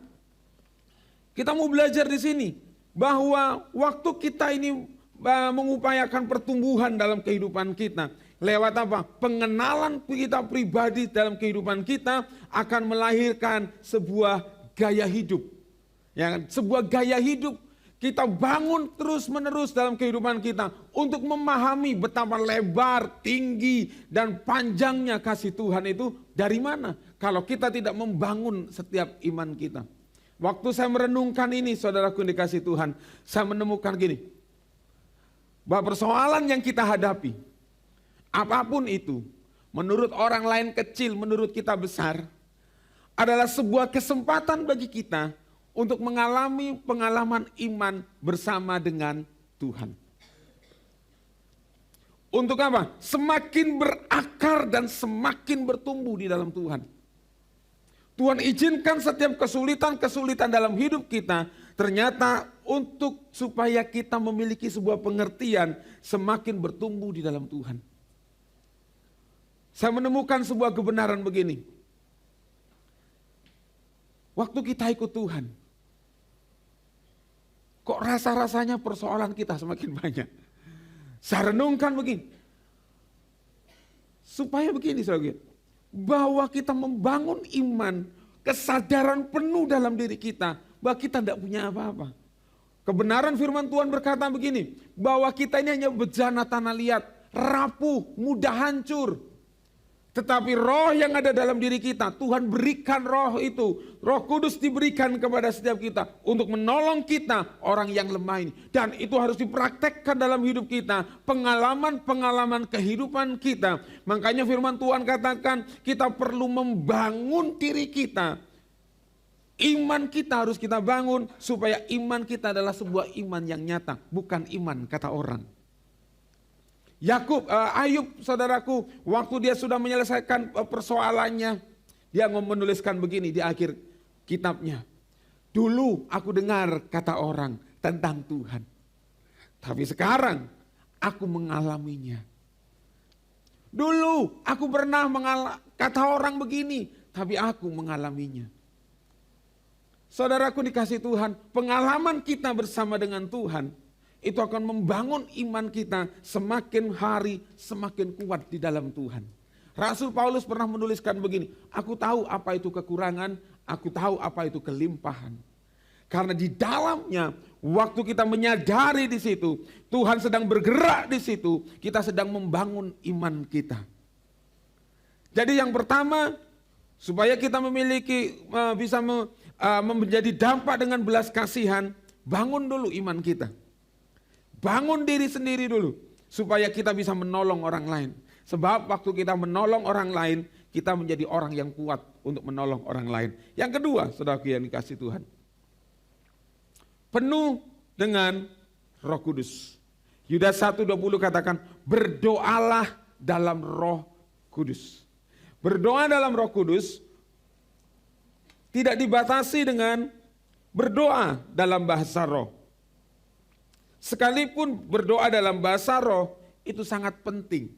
kita mau belajar di sini bahwa waktu kita ini mengupayakan pertumbuhan dalam kehidupan kita, lewat apa? Pengenalan kita pribadi dalam kehidupan kita akan melahirkan sebuah gaya hidup. Ya, sebuah gaya hidup kita bangun terus-menerus dalam kehidupan kita untuk memahami betapa lebar, tinggi, dan panjangnya kasih Tuhan itu dari mana? Kalau kita tidak membangun setiap iman kita. Waktu saya merenungkan ini, saudaraku dikasih Tuhan, saya menemukan gini. bahwa persoalan yang kita hadapi, apapun itu, menurut orang lain kecil, menurut kita besar, adalah sebuah kesempatan bagi kita untuk mengalami pengalaman iman bersama dengan Tuhan. Untuk apa? Semakin berakar dan semakin bertumbuh di dalam Tuhan. Tuhan izinkan setiap kesulitan-kesulitan dalam hidup kita ternyata untuk supaya kita memiliki sebuah pengertian semakin bertumbuh di dalam Tuhan. Saya menemukan sebuah kebenaran begini. Waktu kita ikut Tuhan, kok rasa-rasanya persoalan kita semakin banyak. Saya renungkan begini, supaya begini saudara, bahwa kita membangun iman, kesadaran penuh dalam diri kita, bahwa kita tidak punya apa-apa. Kebenaran firman Tuhan berkata begini, bahwa kita ini hanya bejana tanah liat, rapuh, mudah hancur. Tetapi roh yang ada dalam diri kita, Tuhan berikan roh itu. Roh Kudus diberikan kepada setiap kita untuk menolong kita orang yang lemah ini. Dan itu harus dipraktekkan dalam hidup kita. Pengalaman-pengalaman kehidupan kita. Makanya firman Tuhan katakan kita perlu membangun diri kita. Iman kita harus kita bangun supaya iman kita adalah sebuah iman yang nyata. Bukan iman kata orang. Ayub saudaraku, waktu dia sudah menyelesaikan persoalannya, dia menuliskan begini di akhir kitabnya. Dulu aku dengar kata orang tentang Tuhan, tapi sekarang aku mengalaminya. Dulu aku pernah kata orang begini, tapi aku mengalaminya. Saudaraku dikasih Tuhan, pengalaman kita bersama dengan Tuhan itu akan membangun iman kita semakin hari semakin kuat di dalam Tuhan. Rasul Paulus pernah menuliskan begini, aku tahu apa itu kekurangan, aku tahu apa itu kelimpahan. Karena di dalamnya, waktu kita menyadari di situ, Tuhan sedang bergerak di situ, kita sedang membangun iman kita. Jadi yang pertama, supaya kita bisa menjadi dampak dengan belas kasihan, bangun dulu iman kita. Bangun diri sendiri dulu, supaya kita bisa menolong orang lain. Sebab waktu kita menolong orang lain, kita menjadi orang yang kuat untuk menolong orang lain. Yang kedua, saudaraku yang dikasih Tuhan, penuh dengan Roh Kudus. Yudas 1:20 katakan, berdoalah dalam Roh Kudus. Berdoa dalam Roh Kudus tidak dibatasi dengan berdoa dalam bahasa roh. Sekalipun berdoa dalam bahasa roh itu sangat penting.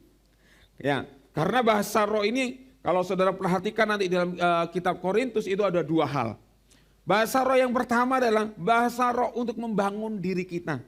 Ya, karena bahasa roh ini kalau saudara perhatikan nanti dalam kitab Korintus itu ada dua hal. Bahasa roh yang pertama adalah bahasa roh untuk membangun diri kita.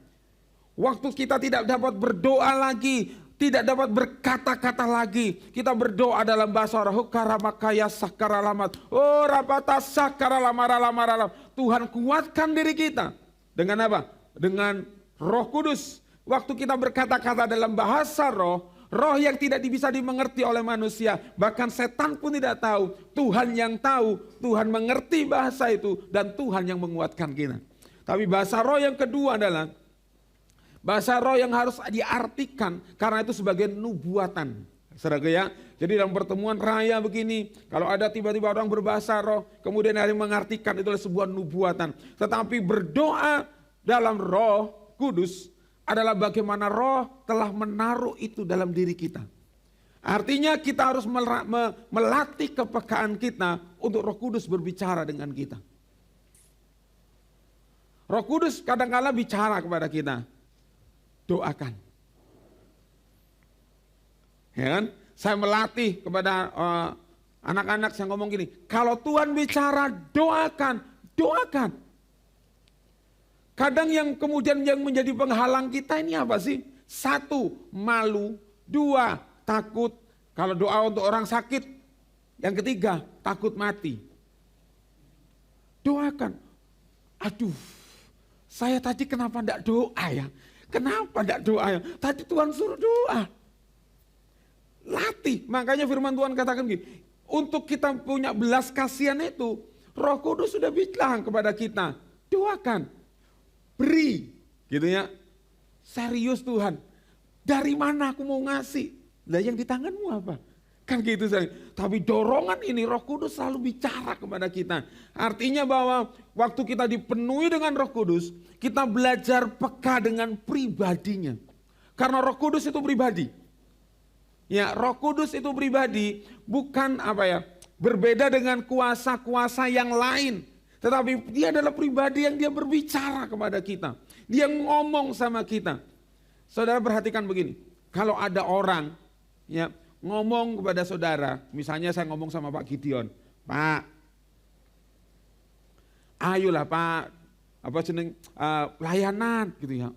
Waktu kita tidak dapat berdoa lagi, tidak dapat berkata-kata lagi, kita berdoa dalam bahasa roh. Karamakaya sakaralamat, oh rapata sakaralamaralamaralamat. Tuhan kuatkan diri kita dengan apa? Dengan Roh Kudus. Waktu kita berkata-kata dalam bahasa roh, roh yang tidak bisa dimengerti oleh manusia, bahkan setan pun tidak tahu. Tuhan yang tahu, Tuhan mengerti bahasa itu, dan Tuhan yang menguatkan kita. Tapi bahasa roh yang kedua adalah bahasa roh yang harus diartikan, karena itu sebagai nubuatan. Saudara ya, jadi dalam pertemuan raya begini, kalau ada tiba-tiba orang berbahasa roh, kemudian ada yang mengartikan, itu adalah sebuah nubuatan. Tetapi berdoa dalam Roh Kudus adalah bagaimana roh telah menaruh itu dalam diri kita. Artinya kita harus melatih kepekaan kita untuk Roh Kudus berbicara dengan kita. Roh Kudus kadang-kala bicara kepada kita, doakan. Ya kan? Saya melatih kepada anak-anak, saya ngomong gini, kalau Tuhan bicara doakan, doakan. Kadang yang kemudian yang menjadi penghalang kita ini apa sih? Satu, malu. Dua, takut. Kalau doa untuk orang sakit. Yang ketiga, takut mati. Doakan. Aduh, saya tadi kenapa enggak doa ya? Kenapa enggak doa ya? Tadi Tuhan suruh doa. Latih. Makanya firman Tuhan katakan gini, untuk kita punya belas kasihan itu, Roh Kudus sudah bilang kepada kita, doakan. Beri, gitu ya. serius Tuhan, dari mana aku mau ngasih? Lah yang di tanganmu apa? Kan gitu saya. Tapi dorongan ini Roh Kudus selalu bicara kepada kita. Artinya bahwa waktu kita dipenuhi dengan Roh Kudus, kita belajar peka dengan pribadinya. Karena Roh Kudus itu pribadi. Ya, Roh Kudus itu pribadi, bukan berbeda dengan kuasa-kuasa yang lain. Tetapi dia adalah pribadi yang dia berbicara kepada kita. Dia ngomong sama kita. Saudara perhatikan begini, kalau ada orang ya ngomong kepada saudara, misalnya saya ngomong sama Pak Gideon, Pak, ayolah Pak, layanan gitu ya.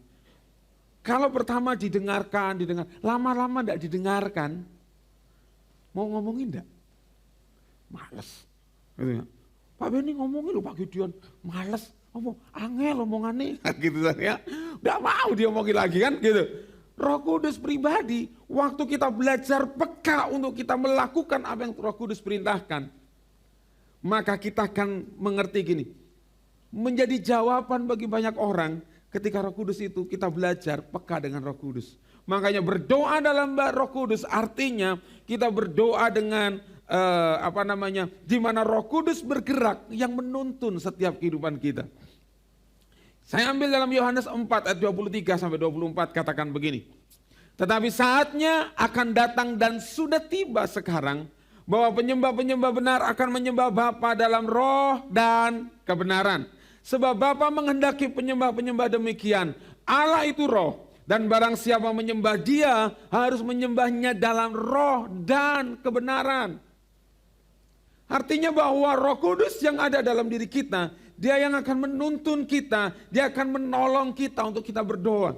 Kalau pertama didengarkan, lama-lama tidak didengarkan, mau ngomongin enggak? Males. Gitu ya. Pak Beni ngomongin loh Pak Gideon, males, angel omongannya, gitu ya. Enggak mau dia ngomongin lagi kan, gitu. Roh Kudus pribadi, waktu kita belajar peka untuk kita melakukan apa yang Roh Kudus perintahkan, maka kita akan mengerti gini, menjadi jawaban bagi banyak orang ketika Roh Kudus itu kita belajar peka dengan Roh Kudus. Makanya berdoa dalam Roh Kudus artinya kita berdoa dengan di mana Roh Kudus bergerak yang menuntun setiap kehidupan kita. Saya ambil dalam Yohanes 4 ayat 23 sampai 24 katakan begini. Tetapi saatnya akan datang dan sudah tiba sekarang bahwa penyembah-penyembah benar akan menyembah Bapa dalam roh dan kebenaran. Sebab Bapa menghendaki penyembah-penyembah demikian. Allah itu roh dan barang siapa menyembah Dia harus menyembahnya dalam roh dan kebenaran. Artinya bahwa Roh Kudus yang ada dalam diri kita, Dia yang akan menuntun kita, Dia akan menolong kita untuk kita berdoa.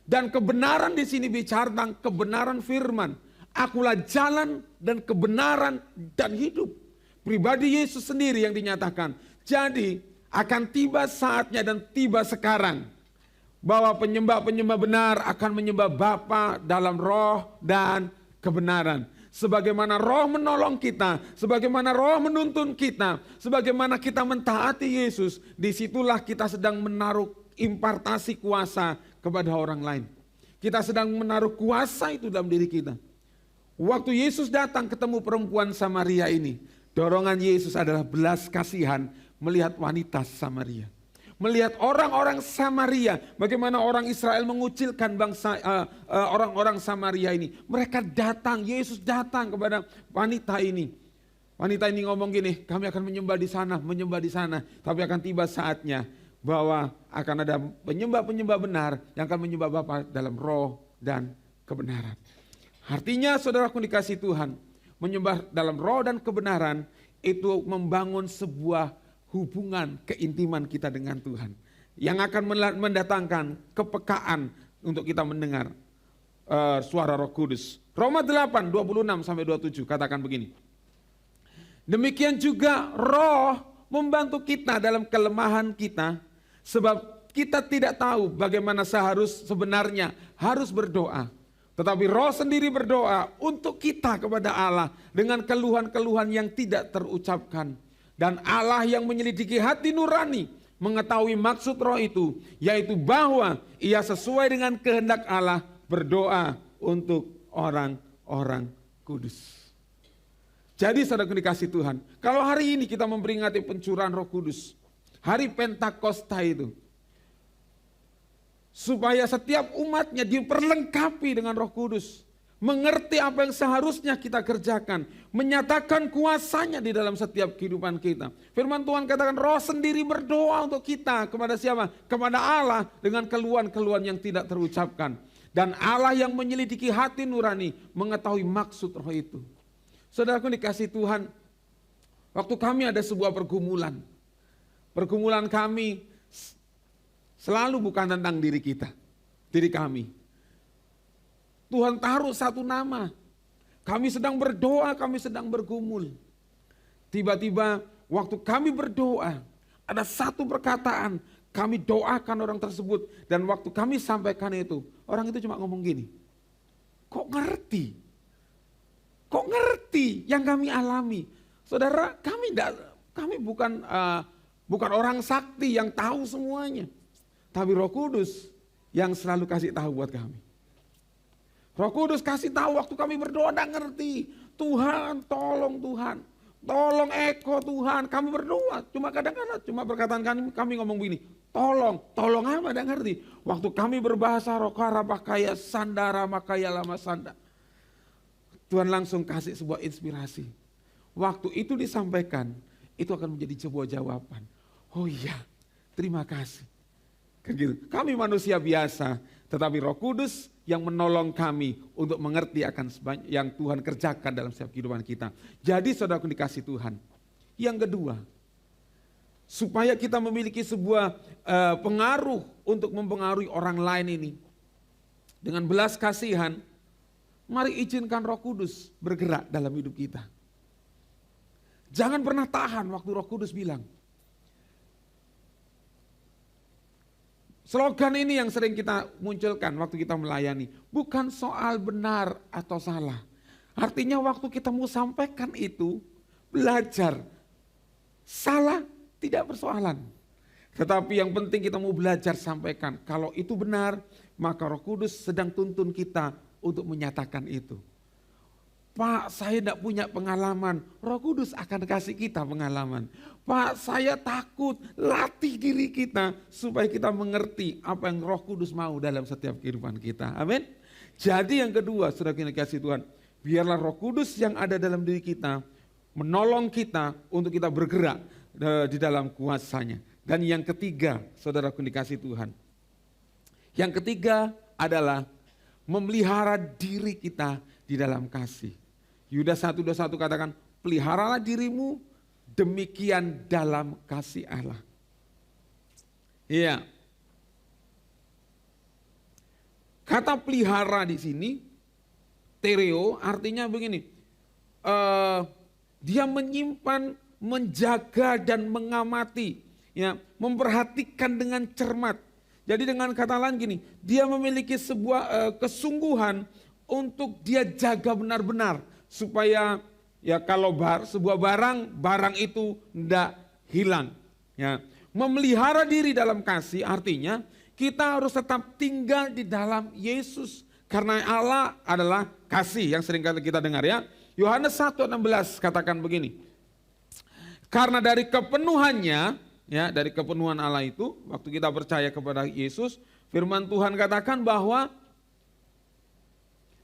Dan kebenaran di sini bicara tentang kebenaran firman. Akulah jalan dan kebenaran dan hidup. Pribadi Yesus sendiri yang dinyatakan. Jadi akan tiba saatnya dan tiba sekarang bahwa penyembah-penyembah benar akan menyembah Bapa dalam roh dan kebenaran. Sebagaimana roh menolong kita, sebagaimana roh menuntun kita, sebagaimana kita mentaati Yesus, disitulah kita sedang menaruh impartasi kuasa kepada orang lain. Kita sedang menaruh kuasa itu dalam diri kita. Waktu Yesus datang ketemu perempuan Samaria ini, dorongan Yesus adalah belas kasihan melihat wanita Samaria. Melihat orang-orang Samaria, bagaimana orang Israel mengucilkan bangsa orang-orang Samaria ini. Mereka datang, Yesus datang kepada wanita ini. Wanita ini ngomong gini, kami akan menyembah di sana, tapi akan tiba saatnya bahwa akan ada penyembah-penyembah benar yang akan menyembah Bapa dalam roh dan kebenaran. Artinya saudaraku dikasih Tuhan, menyembah dalam roh dan kebenaran itu membangun sebuah hubungan keintiman kita dengan Tuhan yang akan mendatangkan kepekaan untuk kita mendengar suara Roh Kudus. Roma 8, 26 sampai 27 katakan begini. Demikian juga Roh membantu kita dalam kelemahan kita, sebab kita tidak tahu bagaimana sebenarnya harus berdoa. Tetapi Roh sendiri berdoa untuk kita kepada Allah dengan keluhan-keluhan yang tidak terucapkan. Dan Allah yang menyelidiki hati nurani mengetahui maksud Roh itu, yaitu bahwa ia sesuai dengan kehendak Allah berdoa untuk orang-orang kudus. Jadi saudara dikasih Tuhan, kalau hari ini kita memperingati pencurahan Roh Kudus, hari Pentakosta itu, supaya setiap umatnya diperlengkapi dengan Roh Kudus, mengerti apa yang seharusnya kita kerjakan, menyatakan kuasanya di dalam setiap kehidupan kita. Firman Tuhan katakan Roh sendiri berdoa untuk kita, kepada siapa? Kepada Allah dengan keluhan-keluhan yang tidak terucapkan. Dan Allah yang menyelidiki hati nurani mengetahui maksud Roh itu. Saudaraku dikasih Tuhan, waktu kami ada sebuah pergumulan. Pergumulan kami selalu bukan tentang diri kita, diri kami. Tuhan taruh satu nama. Kami sedang berdoa, kami sedang bergumul. Tiba-tiba waktu kami berdoa, ada satu perkataan, kami doakan orang tersebut. Dan waktu kami sampaikan itu, orang itu cuma ngomong gini, kok ngerti? Kok ngerti yang kami alami? Saudara, kami bukan orang sakti yang tahu semuanya. Tapi Roh Kudus yang selalu kasih tahu buat kami. Roh Kudus kasih tahu waktu kami berdoa tidak ngerti. Tuhan, tolong Tuhan. Tolong Eko Tuhan, kami berdoa. Cuma kadang-kadang, cuma perkataan kami ngomong begini. Tolong apa tidak ngerti. Waktu kami berbahasa Rokara Pakaya Sandara Makaya Lama Sanda. Tuhan langsung kasih sebuah inspirasi. Waktu itu disampaikan, itu akan menjadi sebuah jawaban. Oh iya, terima kasih. Kan gitu. Kami manusia biasa, tetapi Roh Kudus yang menolong kami untuk mengerti akan yang Tuhan kerjakan dalam setiap kehidupan kita. Jadi saudaraku dikasih Tuhan. Yang kedua, supaya kita memiliki sebuah pengaruh untuk mempengaruhi orang lain ini. Dengan belas kasihan, mari izinkan Roh Kudus bergerak dalam hidup kita. Jangan pernah tahan waktu Roh Kudus bilang. Slogan ini yang sering kita munculkan waktu kita melayani. Bukan soal benar atau salah. Artinya waktu kita mau sampaikan itu, belajar. Salah tidak persoalan. Tetapi yang penting kita mau belajar sampaikan. Kalau itu benar, maka Roh Kudus sedang tuntun kita untuk menyatakan itu. Pak, saya tidak punya pengalaman. Roh Kudus akan kasih kita pengalaman. Pak, saya takut. Latih diri kita supaya kita mengerti apa yang Roh Kudus mau dalam setiap kehidupan kita. Amin. Jadi yang kedua, saudara yang dikasihi Tuhan, biarlah Roh Kudus yang ada dalam diri kita menolong kita untuk kita bergerak di dalam kuasanya. Dan yang ketiga, saudara yang dikasihi Tuhan, yang ketiga adalah memelihara diri kita di dalam kasih. Yudas 1:21 katakan, peliharalah dirimu demikian dalam kasih Allah. Iya. Kata pelihara di sini, tereo, artinya begini, dia menyimpan, menjaga dan mengamati, ya, memperhatikan dengan cermat. Jadi dengan kata lain gini, dia memiliki sebuah kesungguhan untuk dia jaga benar-benar. Supaya ya kalau sebuah barang itu tidak hilang. Ya. Memelihara diri dalam kasih artinya kita harus tetap tinggal di dalam Yesus. Karena Allah adalah kasih yang sering kita dengar ya. Yohanes 1:16 katakan begini. Karena dari kepenuhannya, ya dari kepenuhan Allah itu, waktu kita percaya kepada Yesus, firman Tuhan katakan bahwa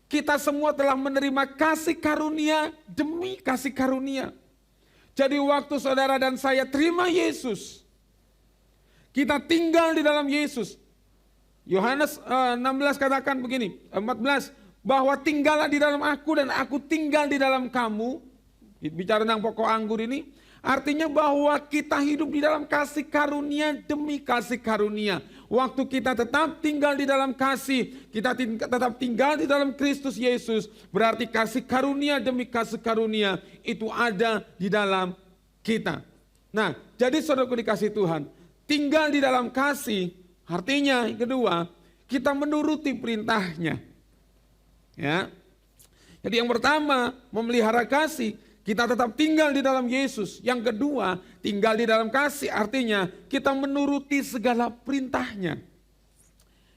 kita semua telah menerima kasih karunia demi kasih karunia. Jadi waktu saudara dan saya terima Yesus, kita tinggal di dalam Yesus. Yohanes 16 katakan begini, 14, bahwa tinggallah di dalam aku dan aku tinggal di dalam kamu. Bicara tentang pokok anggur ini, artinya bahwa kita hidup di dalam kasih karunia demi kasih karunia. Waktu kita tetap tinggal di dalam kasih, kita tetap tinggal di dalam Kristus Yesus, berarti kasih karunia demi kasih karunia itu ada di dalam kita. Nah, jadi saudaraku dikasih Tuhan, tinggal di dalam kasih, artinya yang kedua, kita menuruti perintahnya. Ya. Jadi yang pertama, memelihara kasih, kita tetap tinggal di dalam Yesus. Yang kedua, tinggal di dalam kasih artinya kita menuruti segala perintahnya.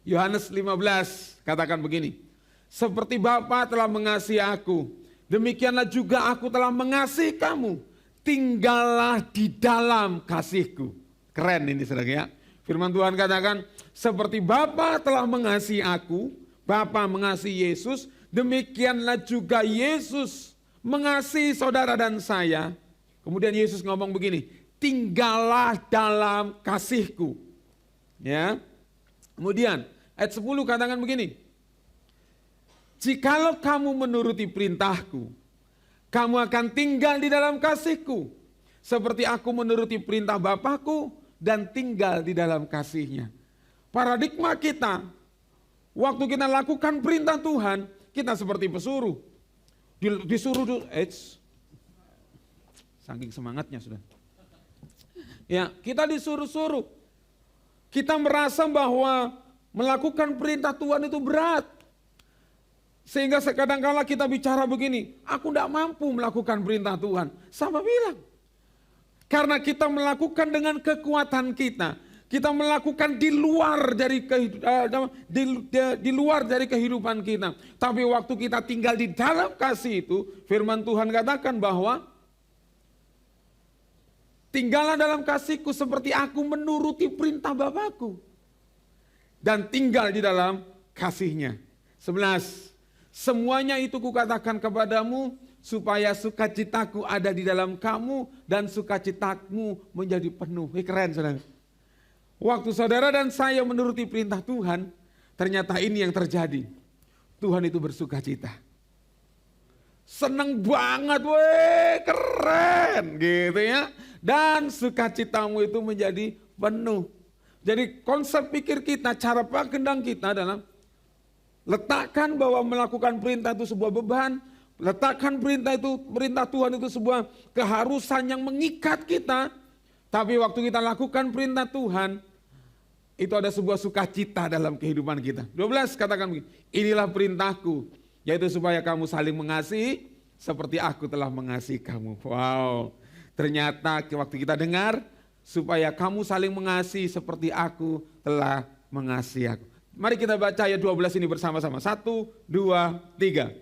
Yohanes 15 katakan begini, seperti Bapa telah mengasihi aku, demikianlah juga aku telah mengasihi kamu. Tinggallah di dalam kasihku. Keren ini saudara ya. Firman Tuhan katakan, seperti Bapa telah mengasihi aku, Bapa mengasihi Yesus, demikianlah juga Yesus mengasihi saudara dan saya. Kemudian Yesus ngomong begini, tinggallah dalam kasihku. Ya. Kemudian ayat 10 katakan begini, jikalau kamu menuruti perintahku, kamu akan tinggal di dalam kasihku, seperti aku menuruti perintah Bapakku dan tinggal di dalam kasihnya. Paradigma kita, waktu kita lakukan perintah Tuhan, kita seperti pesuruh. Disuruh dulu, saking semangatnya sudah. Ya, kita disuruh-suruh. Kita merasa bahwa melakukan perintah Tuhan itu berat. Sehingga kadang-kala kita bicara begini, aku tidak mampu melakukan perintah Tuhan. Sama bilang. Karena kita melakukan dengan kekuatan kita. kita melakukan di luar dari di luar dari kehidupan kita. Tapi waktu kita tinggal di dalam kasih itu, firman Tuhan katakan bahwa tinggallah dalam kasihku seperti aku menuruti perintah Bapakku. Dan tinggal di dalam kasihnya. 11. Semuanya itu kukatakan kepadamu supaya sukacitaku ada di dalam kamu dan sukacitamu menjadi penuh. Keren saudara. Waktu saudara dan saya menuruti perintah Tuhan, ternyata ini yang terjadi. Tuhan itu bersukacita. Seneng banget, weh, keren gitu ya. Dan sukacitamu itu menjadi penuh. Jadi konsep pikir kita, cara pandang kita adalah letakkan bahwa melakukan perintah itu sebuah beban. Letakkan perintah Tuhan itu sebuah keharusan yang mengikat kita. Tapi waktu kita lakukan perintah Tuhan, itu ada sebuah sukacita dalam kehidupan kita. 12 katakan begini, inilah perintahku, yaitu supaya kamu saling mengasihi seperti aku telah mengasihi kamu. Wow, ternyata waktu kita dengar, supaya kamu saling mengasihi seperti aku telah mengasihi aku. Mari kita baca ayat 12 ini bersama-sama. 1, 2, 3.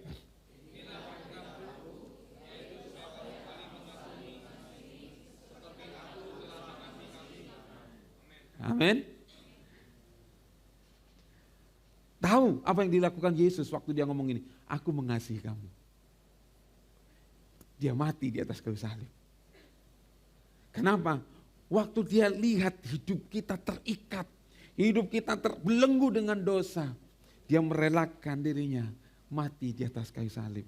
Amin. Tahu apa yang dilakukan Yesus waktu dia ngomong ini? Aku mengasihi kamu. Dia mati di atas kayu salib. Kenapa? Waktu dia lihat hidup kita terikat, hidup kita terbelenggu dengan dosa, dia merelakan dirinya mati di atas kayu salib.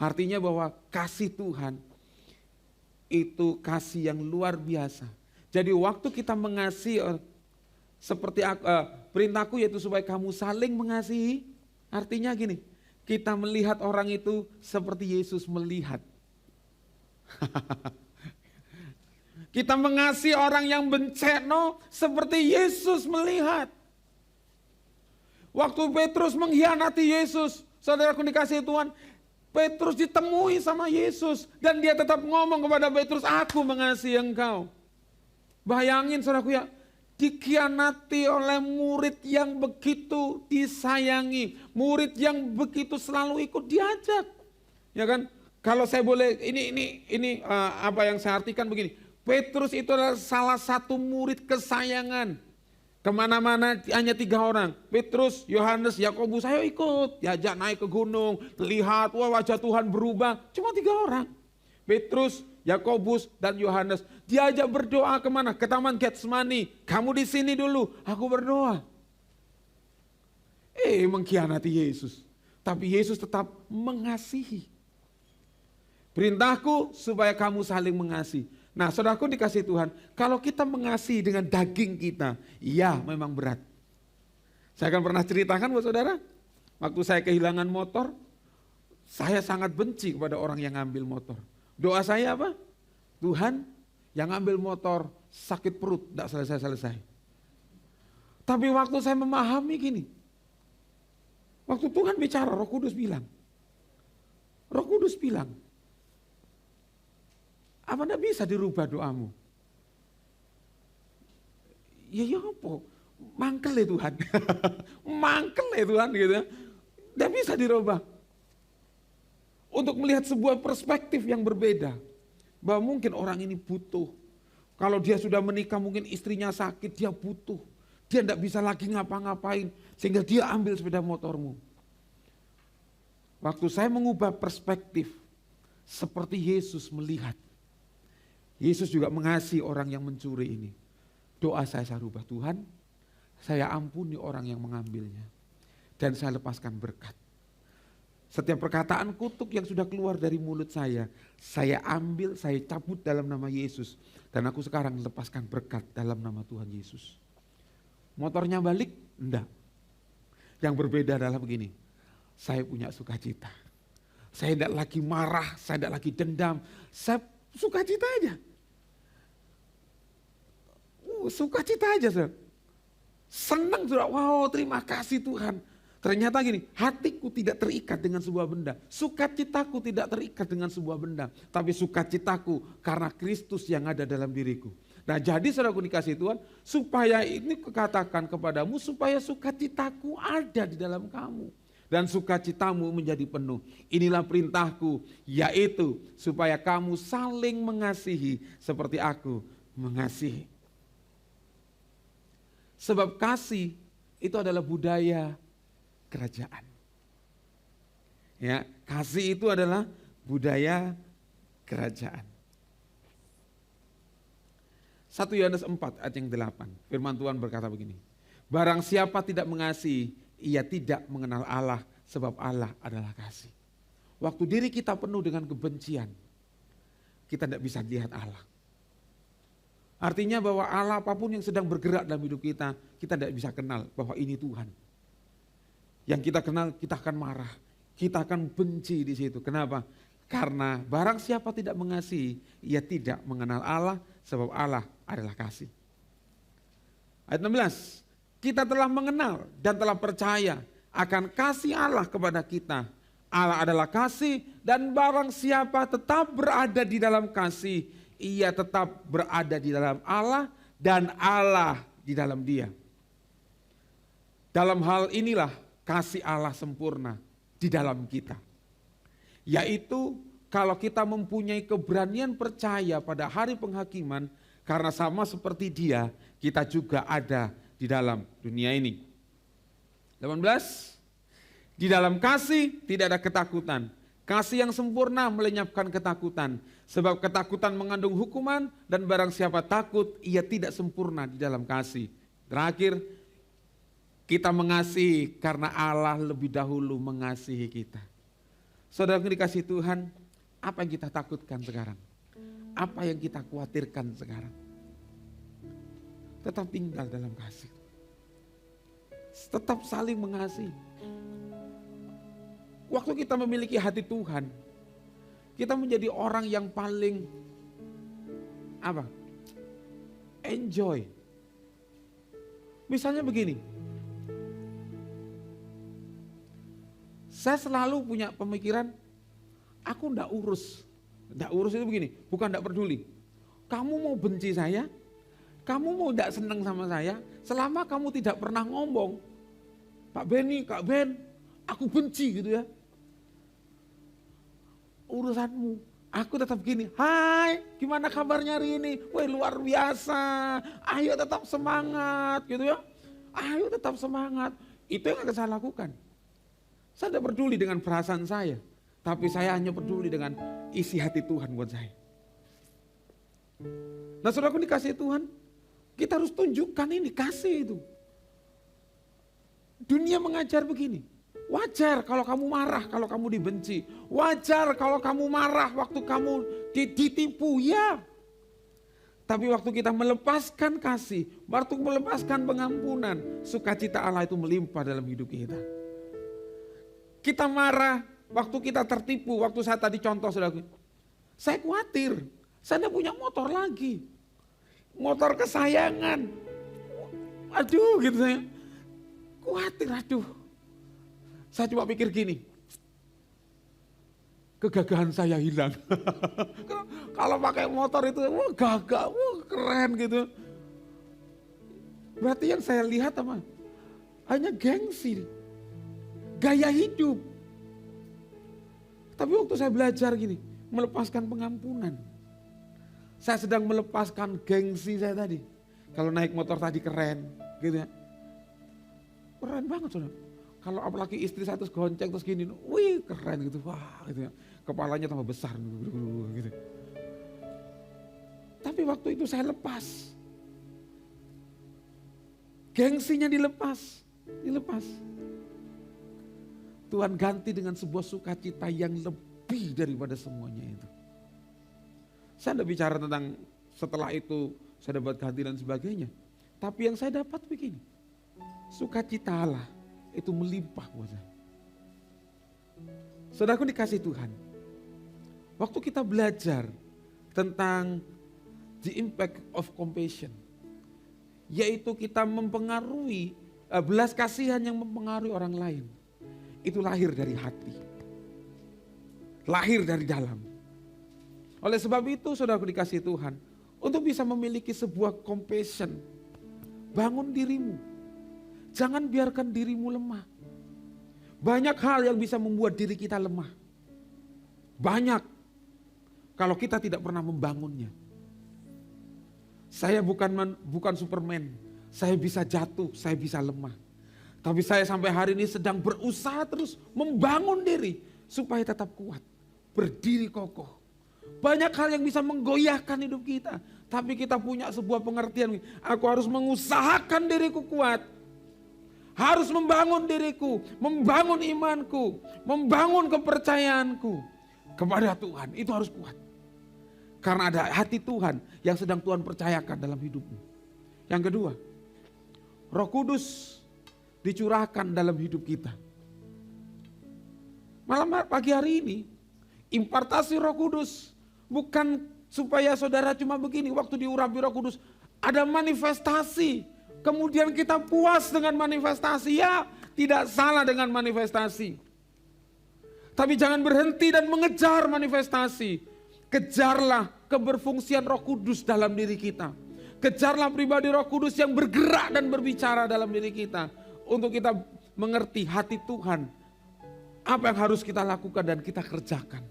Artinya bahwa kasih Tuhan itu kasih yang luar biasa. Jadi waktu kita mengasihi seperti perintahku yaitu supaya kamu saling mengasihi. Artinya gini, kita melihat orang itu seperti Yesus melihat. Kita mengasihi orang yang benceno seperti Yesus melihat. Waktu Petrus mengkhianati Yesus, saudaraku dikasihi Tuhan, Petrus ditemui sama Yesus dan dia tetap ngomong kepada Petrus, aku mengasihi engkau. Bayangin saudaraku ya, dikhianati oleh murid yang begitu disayangi, murid yang begitu selalu ikut diajak. Ya kan? Kalau saya boleh ini apa yang saya artikan begini. Petrus itu adalah salah satu murid kesayangan. Kemana-mana hanya 3 orang. Petrus, Yohanes, Yakobus, ayo ikut. Diajak naik ke gunung, lihat wah wajah Tuhan berubah. Cuma 3 orang. Petrus, Yakobus, dan Yohanes. Diajak berdoa kemana? Ke Taman Getsemani. Kamu di sini dulu, aku berdoa. Mengkhianati Yesus. Tapi Yesus tetap mengasihi. Perintahku supaya kamu saling mengasihi. Nah saudaraku dikasihi Tuhan, kalau kita mengasihi dengan daging kita, ya memang berat. Saya akan pernah ceritakan buat saudara, waktu saya kehilangan motor, saya sangat benci kepada orang yang ngambil motor. Doa saya apa? Tuhan, yang ngambil motor sakit perut, tidak selesai-selesai. Tapi waktu saya memahami gini, waktu Tuhan bicara, Roh Kudus bilang, apa enggak bisa dirubah doamu? Ya apa? Mangkel ya Tuhan. Mangkel ya Tuhan gitu ya. Enggak bisa dirubah. Untuk melihat sebuah perspektif yang berbeda. Bahwa mungkin orang ini butuh. Kalau dia sudah menikah mungkin istrinya sakit, dia butuh. Dia enggak bisa lagi ngapa-ngapain. Sehingga dia ambil sepeda motormu. Waktu saya mengubah perspektif. Seperti Yesus melihat. Yesus juga mengasihi orang yang mencuri ini. Doa saya rubah, Tuhan, saya ampuni orang yang mengambilnya. Dan saya lepaskan berkat. Setiap perkataan kutuk yang sudah keluar dari mulut saya ambil, saya cabut dalam nama Yesus. Dan aku sekarang lepaskan berkat dalam nama Tuhan Yesus. Motornya balik? Enggak. Yang berbeda adalah begini, saya punya sukacita. Saya tidak lagi marah, saya tidak lagi dendam, saya sukacita aja. Sukacita aja, saudara. Senang, saudara. Wow, terima kasih Tuhan. Ternyata gini, hatiku tidak terikat dengan sebuah benda. Sukacitaku tidak terikat dengan sebuah benda. Tapi sukacitaku karena Kristus yang ada dalam diriku. Nah jadi saudaraku dikasih Tuhan, supaya ini kukatakan kepadamu, supaya sukacitaku ada di dalam kamu. Dan sukacitamu menjadi penuh. Inilah perintahku, yaitu supaya kamu saling mengasihi seperti aku mengasihi. Sebab kasih itu adalah budaya kerajaan. Ya, kasih itu adalah budaya kerajaan. 1 Yohanes 4 ayat yang 8, firman Tuhan berkata begini. Barang siapa tidak mengasihi, ia tidak mengenal Allah, sebab Allah adalah kasih. Waktu diri kita penuh dengan kebencian, kita tidak bisa lihat Allah. Artinya bahwa Allah apapun yang sedang bergerak dalam hidup kita tidak bisa kenal bahwa ini Tuhan. Yang kita kenal, kita akan marah, kita akan benci di situ. Kenapa? Karena barang siapa tidak mengasihi, ia tidak mengenal Allah, sebab Allah adalah kasih. Ayat 16, kita telah mengenal dan telah percaya akan kasih Allah kepada kita. Allah adalah kasih, dan barang siapa tetap berada di dalam kasih, ia tetap berada di dalam Allah dan Allah di dalam dia. Dalam hal inilah kasih Allah sempurna di dalam kita. Yaitu kalau kita mempunyai keberanian percaya pada hari penghakiman, karena sama seperti dia, kita juga ada di dalam dunia ini. 18, di dalam kasih tidak ada ketakutan. Kasih yang sempurna melenyapkan ketakutan. Sebab ketakutan mengandung hukuman, dan barang siapa takut, ia tidak sempurna di dalam kasih. Terakhir, kita mengasihi karena Allah lebih dahulu mengasihi kita. Saudara dikasih Tuhan, apa yang kita takutkan sekarang? Apa yang kita khawatirkan sekarang? Tetap tinggal dalam kasih. Tetap saling mengasihi. Waktu kita memiliki hati Tuhan, kita menjadi orang yang paling enjoy. Misalnya begini, saya selalu punya pemikiran, aku ndak urus. Ndak urus itu begini, bukan ndak peduli. Kamu mau benci saya, kamu mau ndak senang sama saya, selama kamu tidak pernah ngomong, Pak Benny, Kak Ben, aku benci gitu ya. Urusanmu, aku tetap gini, hai gimana kabarnya hari ini? Wah luar biasa, ayo tetap semangat gitu ya. Ayo tetap semangat, itu yang akan saya lakukan. Saya tidak peduli dengan perasaan saya, tapi saya hanya peduli dengan isi hati Tuhan buat saya. Nah saudaraku dikasih Tuhan, kita harus tunjukkan ini kasih itu. Dunia mengajar begini, wajar kalau kamu marah, kalau kamu dibenci. Wajar kalau kamu marah waktu kamu ditipu, ya. Tapi waktu kita melepaskan kasih, waktu melepaskan pengampunan, sukacita Allah itu melimpah dalam hidup kita. Kita marah waktu kita tertipu, waktu saya tadi contoh saudaraku. Saya khawatir, saya tidak punya motor lagi. Motor kesayangan. Aduh gitu saya. Khawatir, aduh. Saya cuma pikir gini, kegagahan saya hilang. Kalau pakai motor itu, wah gagah, wah keren gitu. Berarti yang saya lihat apa? Hanya gengsi, gaya hidup. Tapi waktu saya belajar gini, melepaskan pengampunan. Saya sedang melepaskan gengsi saya tadi. Kalau naik motor tadi keren, gitu ya. Keren banget saudara. Kalau apalagi istri saya terus gonceng terus gini, wih keren gitu, wah gitu ya. Kepalanya tambah besar gitu. Tapi waktu itu saya lepas. Gengsinya dilepas. Tuhan ganti dengan sebuah sukacita yang lebih daripada semuanya itu. Saya tidak bicara tentang setelah itu saya dapat ganti dan sebagainya. Tapi yang saya dapat begini, sukacita Allah itu melimpah buat saya. Saudaraku dikasih Tuhan, waktu kita belajar tentang the impact of compassion, yaitu kita mempengaruhi belas kasihan yang mempengaruhi orang lain, itu lahir dari hati, lahir dari dalam. Oleh sebab itu saudaraku dikasih Tuhan, untuk bisa memiliki sebuah compassion. Bangun dirimu. Jangan biarkan dirimu lemah. Banyak hal yang bisa membuat diri kita lemah. Banyak. Kalau kita tidak pernah membangunnya. Saya bukan Superman. Saya bisa jatuh, saya bisa lemah. Tapi saya sampai hari ini sedang berusaha terus membangun diri supaya tetap kuat. Berdiri kokoh. Banyak hal yang bisa menggoyahkan hidup kita. Tapi kita punya sebuah pengertian. Aku harus mengusahakan diriku kuat. Harus membangun diriku. Membangun imanku. Membangun kepercayaanku kepada Tuhan. Itu harus kuat. Karena ada hati Tuhan yang sedang Tuhan percayakan dalam hidupmu. Yang kedua, Roh Kudus dicurahkan dalam hidup kita. Malam pagi hari ini, impartasi Roh Kudus bukan supaya saudara cuma begini, waktu diurapi Roh Kudus ada manifestasi. Kemudian kita puas dengan manifestasi. Ya, tidak salah dengan manifestasi. Tapi jangan berhenti dan mengejar manifestasi. Kejarlah keberfungsian Roh Kudus dalam diri kita. Kejarlah pribadi Roh Kudus yang bergerak dan berbicara dalam diri kita. Untuk kita mengerti hati Tuhan. Apa yang harus kita lakukan dan kita kerjakan.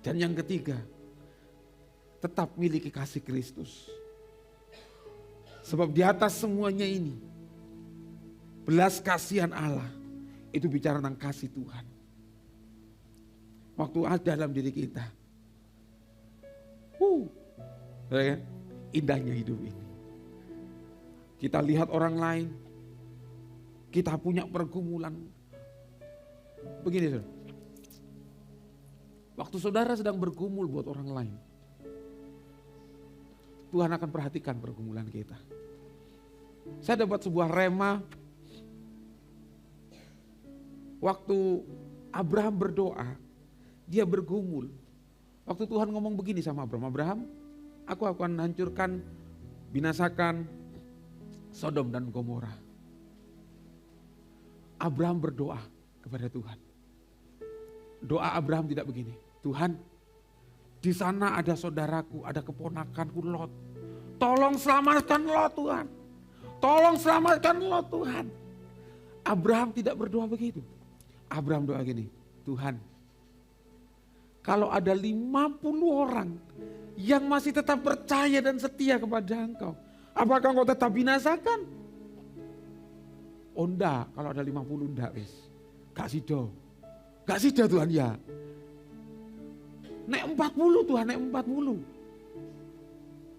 Dan yang ketiga, tetap miliki kasih Kristus. Sebab di atas semuanya ini, belas kasihan Allah, itu bicara tentang kasih Tuhan. Waktu ada dalam diri kita. Indahnya hidup ini. Kita lihat orang lain, kita punya pergumulan. Begini saudara, waktu saudara sedang bergumul buat orang lain, Tuhan akan perhatikan pergumulan kita. Saya dapat sebuah rema waktu Abraham berdoa, dia bergumul. Waktu Tuhan ngomong begini sama Abraham, Abraham, aku akan hancurkan, binasakan Sodom dan Gomora. Abraham berdoa kepada Tuhan. Doa Abraham tidak begini, Tuhan, di sana ada saudaraku, ada keponakanku Lot. Tolong selamatkan Lot Tuhan. Tolong selamatkan Lot Tuhan. Abraham tidak berdoa begitu. Abraham doa gini, Tuhan, kalau ada 50 orang yang masih tetap percaya dan setia kepada Engkau, apakah Engkau tetap binasakan? Oh enggak, kalau ada 50 enggak wis. Gak sido. Gak sido Tuhan ya. Nek 40 Tuhan, nek 40.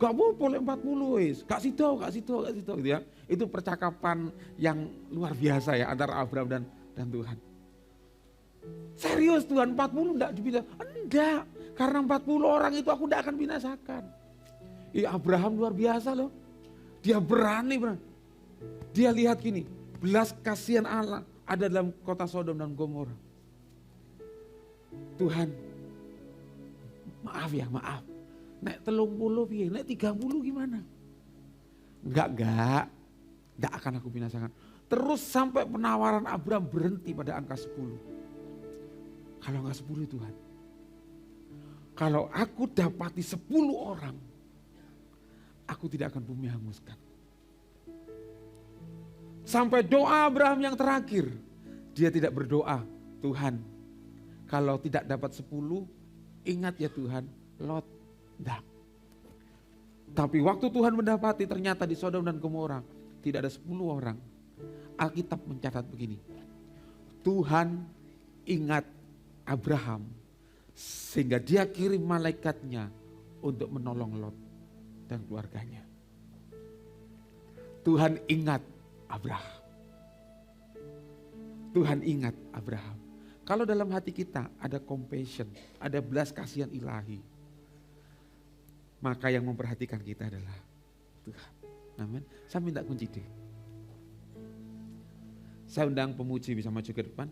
Gak boleh 40 wis. Gak sido gitu ya. Itu percakapan yang luar biasa ya antara Abraham dan Tuhan. Serius Tuhan 40 enggak dibinasakan? Enggak. Karena 40 orang itu aku enggak akan binasakan. Abraham luar biasa loh. Dia berani. Dia lihat gini, belas kasihan Allah ada dalam kota Sodom dan Gomora. Tuhan, maaf ya, maaf. Nek 30 piye, nek 30 gimana? Enggak akan aku binasakan. Terus sampai penawaran Abraham berhenti pada angka 10. Kalau enggak 10 Tuhan. Kalau aku dapati 10 orang, aku tidak akan bumi hanguskan. Sampai doa Abraham yang terakhir, dia tidak berdoa, Tuhan, kalau tidak dapat 10, ingat ya Tuhan, Lot. Tidak. Tapi waktu Tuhan mendapati ternyata di Sodom dan Gomora tidak ada 10 orang. Alkitab mencatat begini. Tuhan ingat Abraham sehingga dia kirim malaikatnya untuk menolong Lot dan keluarganya. Tuhan ingat Abraham. Tuhan ingat Abraham. Kalau dalam hati kita ada compassion, ada belas kasihan ilahi, maka yang memperhatikan kita adalah Tuhan. Amin. Saya minta kunci deh. Saya undang pemuji bisa maju ke depan.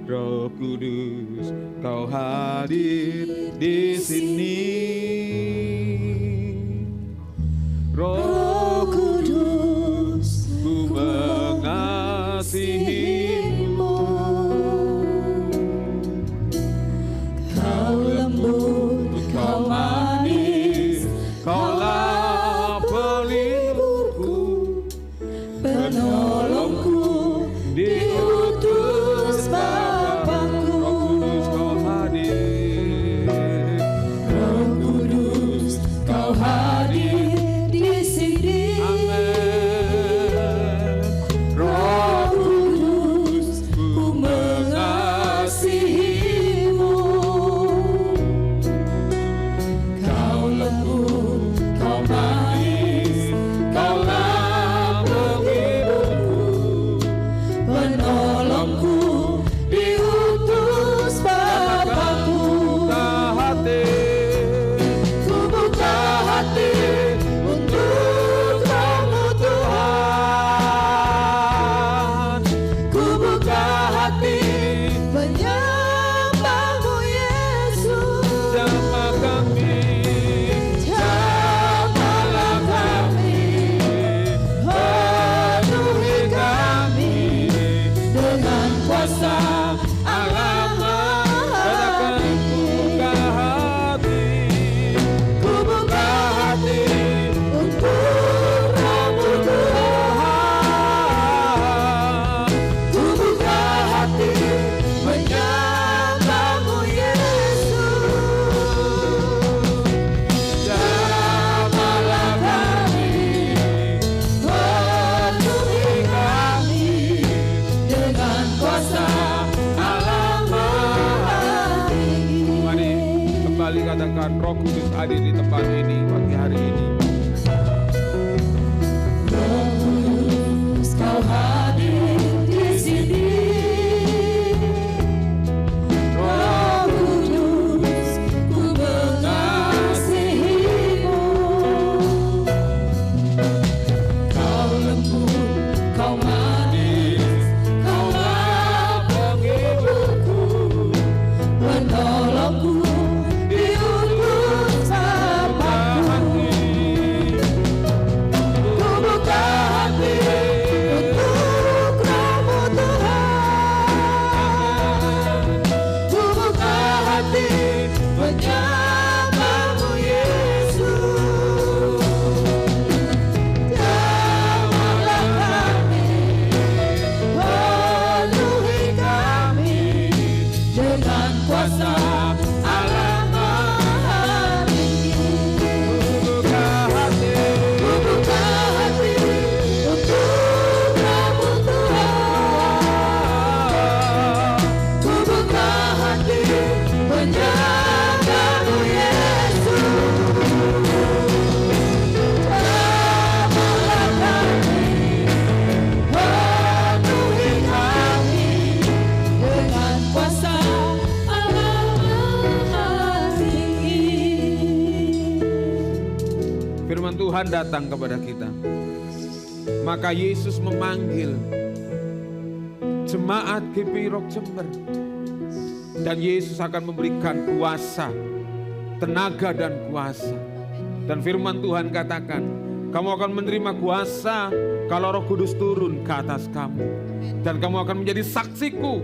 Roh Kudus Kau hadir di sini. Roh Kudus, ku mengasihimu. Kau lembut, kau manis, kaulah pelindungku, penolongku, diutus Bapakku. Roh Kudus, kau hadir. Roh Kudus, kau hadir. Katakan Roh Kudus hadir di tempat ini pagi hari ini. Roh Kudus, kau hadir di sini. Roh Kudus, ku mengasihimu. Kau lembut, kau manis, kaulah penghiburku, penolongku. Tuhan datang kepada kita. Maka Yesus memanggil jemaat GPI Rock Jember. Dan Yesus akan memberikan kuasa, tenaga dan kuasa. Dan firman Tuhan katakan, kamu akan menerima kuasa kalau Roh Kudus turun ke atas kamu. Dan kamu akan menjadi saksiku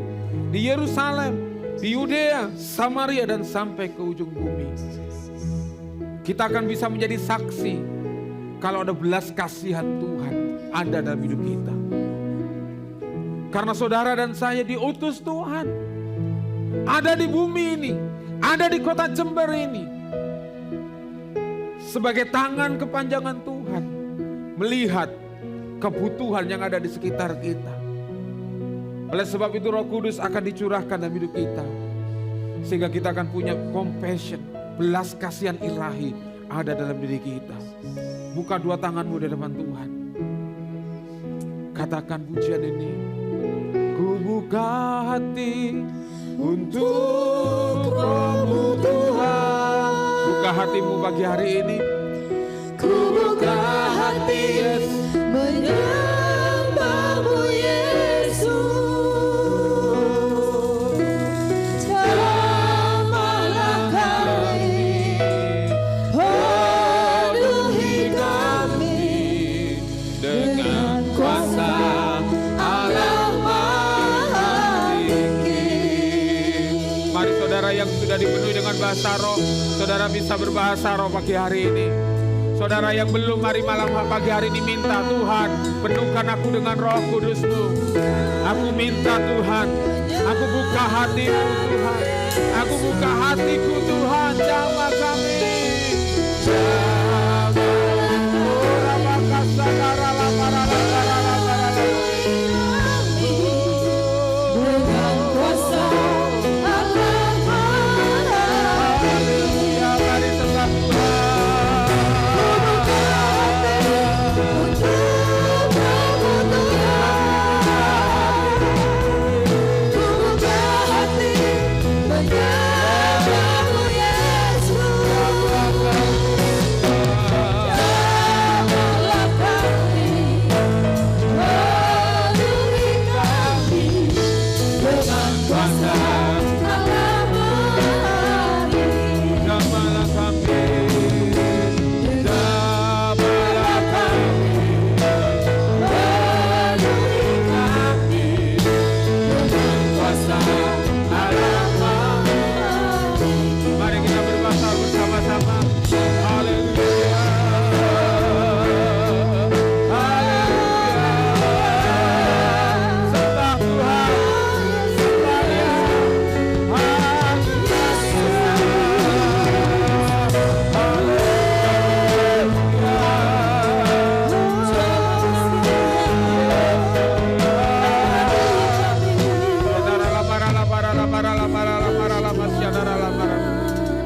di Yerusalem, di Yudea, Samaria, dan sampai ke ujung bumi. Kita akan bisa menjadi saksi kalau ada belas kasihan Tuhan ada dalam hidup kita. Karena saudara dan saya diutus Tuhan. Ada di bumi ini. Ada di kota Jember ini. Sebagai tangan kepanjangan Tuhan. Melihat kebutuhan yang ada di sekitar kita. Oleh sebab itu Roh Kudus akan dicurahkan dalam hidup kita. Sehingga kita akan punya compassion. Belas kasihan ilahi ada dalam diri kita. Buka dua tanganmu di depan Tuhan. Katakan pujian ini. Ku buka hati untuk Roh-Mu Tuhan. Buka hatimu pagi hari ini. Ku buka hati menyembah-Mu Yesus. Saudara yang sudah dipenuhi dengan bahasa roh, saudara bisa berbahasa roh pagi hari ini. Saudara yang belum, mari malam pagi hari ini minta, Tuhan penuhkan aku dengan Roh Kudus-Mu. Aku minta Tuhan, aku buka hatiku Tuhan, aku buka hatiku Tuhan, jamah kami.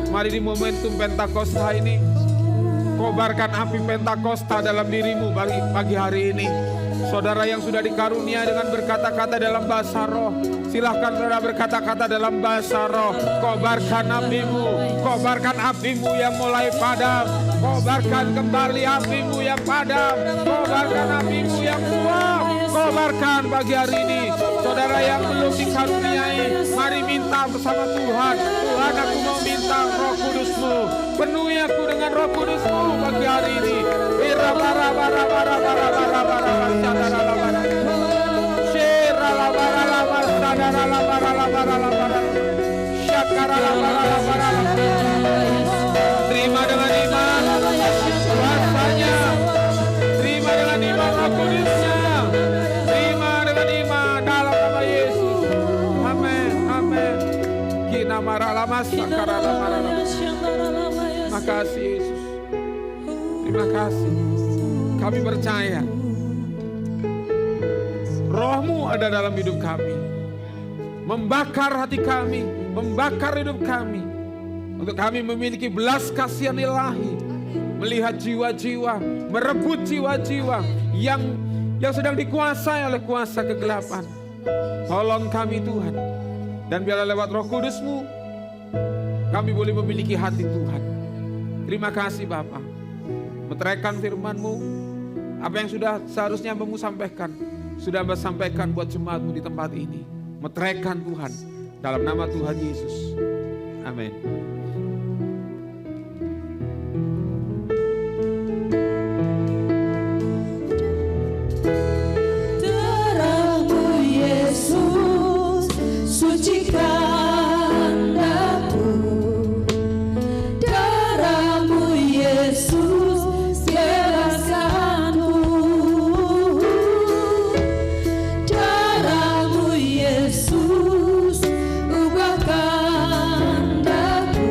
Mari di momentum Pentakosta ini, kobarkan api Pentakosta dalam dirimu pagi hari ini. Saudara yang sudah dikarunia dengan berkata-kata dalam bahasa roh, silahkan saudara berkata-kata dalam bahasa roh. Kobarkan apimu yang mulai padam. Kobarkan kembali apimu yang padam. Kobarkan apimu yang kuat. Kobarkan pagi hari ini. Saudara yang belum dikaruniai, mari minta bersama Tuhan. Tuhan, aku mau minta Roh Kudus-Mu. Penuhi aku dengan Roh Kudus-Mu pagi hari ini. Terima dengan iman kuasanya. Terima dengan iman Roh Kudus-Nya. Terima dengan iman dalam nama Yesus. Amin, amin. Kina maralama sakarala maralama. Makasih Yesus. Terima kasih. Kami percaya Roh-Mu ada dalam hidup kami, membakar hati kami, membakar hidup kami, untuk kami memiliki belas kasihan ilahi, melihat jiwa-jiwa, merebut jiwa-jiwa yang sedang dikuasai oleh kuasa kegelapan. Tolong kami Tuhan, dan biarlah lewat Roh Kudus-Mu kami boleh memiliki hati Tuhan. Terima kasih Bapa. Meteraikan firman-Mu, apa yang sudah seharusnya Hamba-Mu sampaikan, sudah Hamba sampaikan buat jemaat-Mu di tempat ini. Meteraikan Tuhan, dalam nama Tuhan Yesus. Amin. Terang-Mu Yesus, sucikan daku. Darah-Mu Yesus, bebaskanku. Darah-Mu Yesus, ubahkan daku.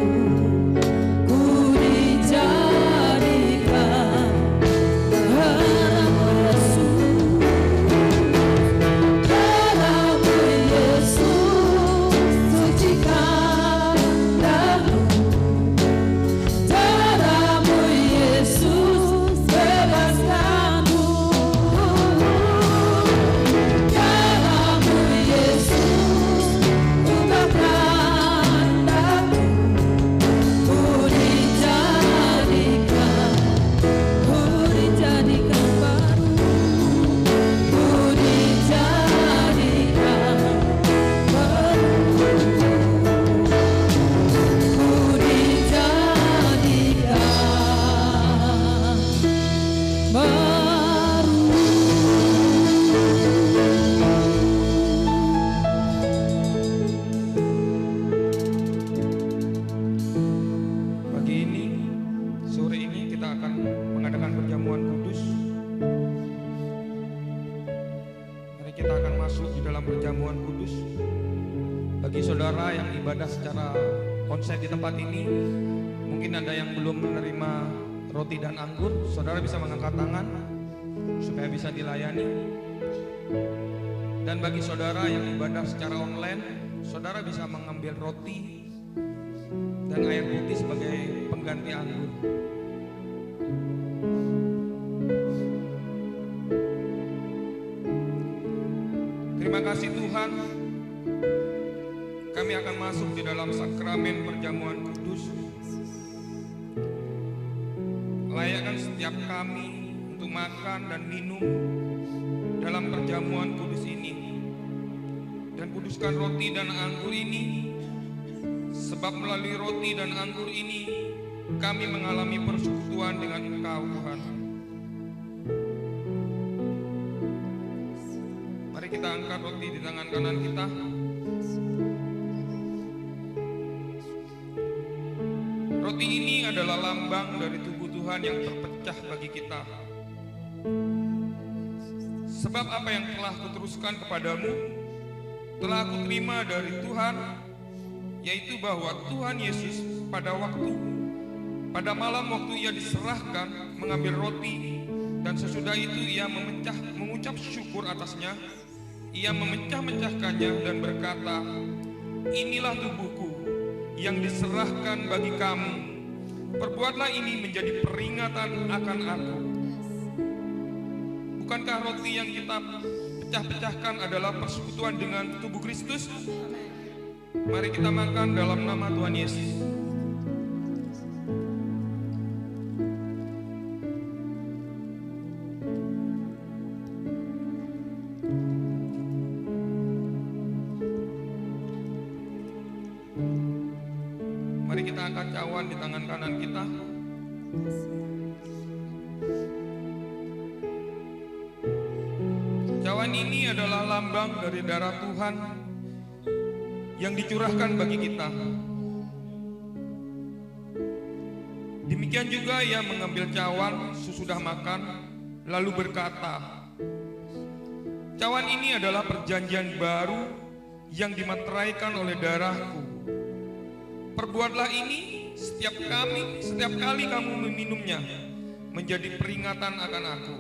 saudara yang ibadah secara onsite di tempat ini, mungkin ada yang belum menerima roti dan anggur, saudara bisa mengangkat tangan supaya bisa dilayani. Dan bagi saudara yang ibadah secara online, saudara bisa mengambil roti dan air putih sebagai pengganti anggur. Terima kasih Tuhan, kami akan masuk di dalam sakramen perjamuan kudus. Layakkan setiap kami untuk makan dan minum dalam perjamuan kudus ini, dan kuduskan roti dan anggur ini, sebab melalui roti dan anggur ini kami mengalami persekutuan dengan Engkau Tuhan. Mari kita angkat roti di tangan kanan kita. Roti ini adalah lambang dari tubuh Tuhan yang terpecah bagi kita. Sebab apa yang telah kuteruskan kepadamu telah aku terima dari Tuhan, yaitu bahwa Tuhan Yesus pada malam waktu ia diserahkan mengambil roti, dan sesudah itu ia mengucap syukur atasnya. Ia memecah-mecahkannya dan berkata, inilah tubuhku yang diserahkan bagi kamu. Perbuatlah ini menjadi peringatan akan aku. Bukankah roti yang kita pecah-pecahkan adalah persekutuan dengan tubuh Kristus? Mari kita makan dalam nama Tuhan Yesus. Mari kita angkat cawan di tangan kanan kita. Cawan ini adalah lambang dari darah Tuhan yang dicurahkan bagi kita. Demikian juga ia mengambil cawan sesudah makan, lalu berkata, cawan ini adalah perjanjian baru yang dimateraikan oleh darahku. Perbuatlah ini setiap kali kamu meminumnya, menjadi peringatan akan aku.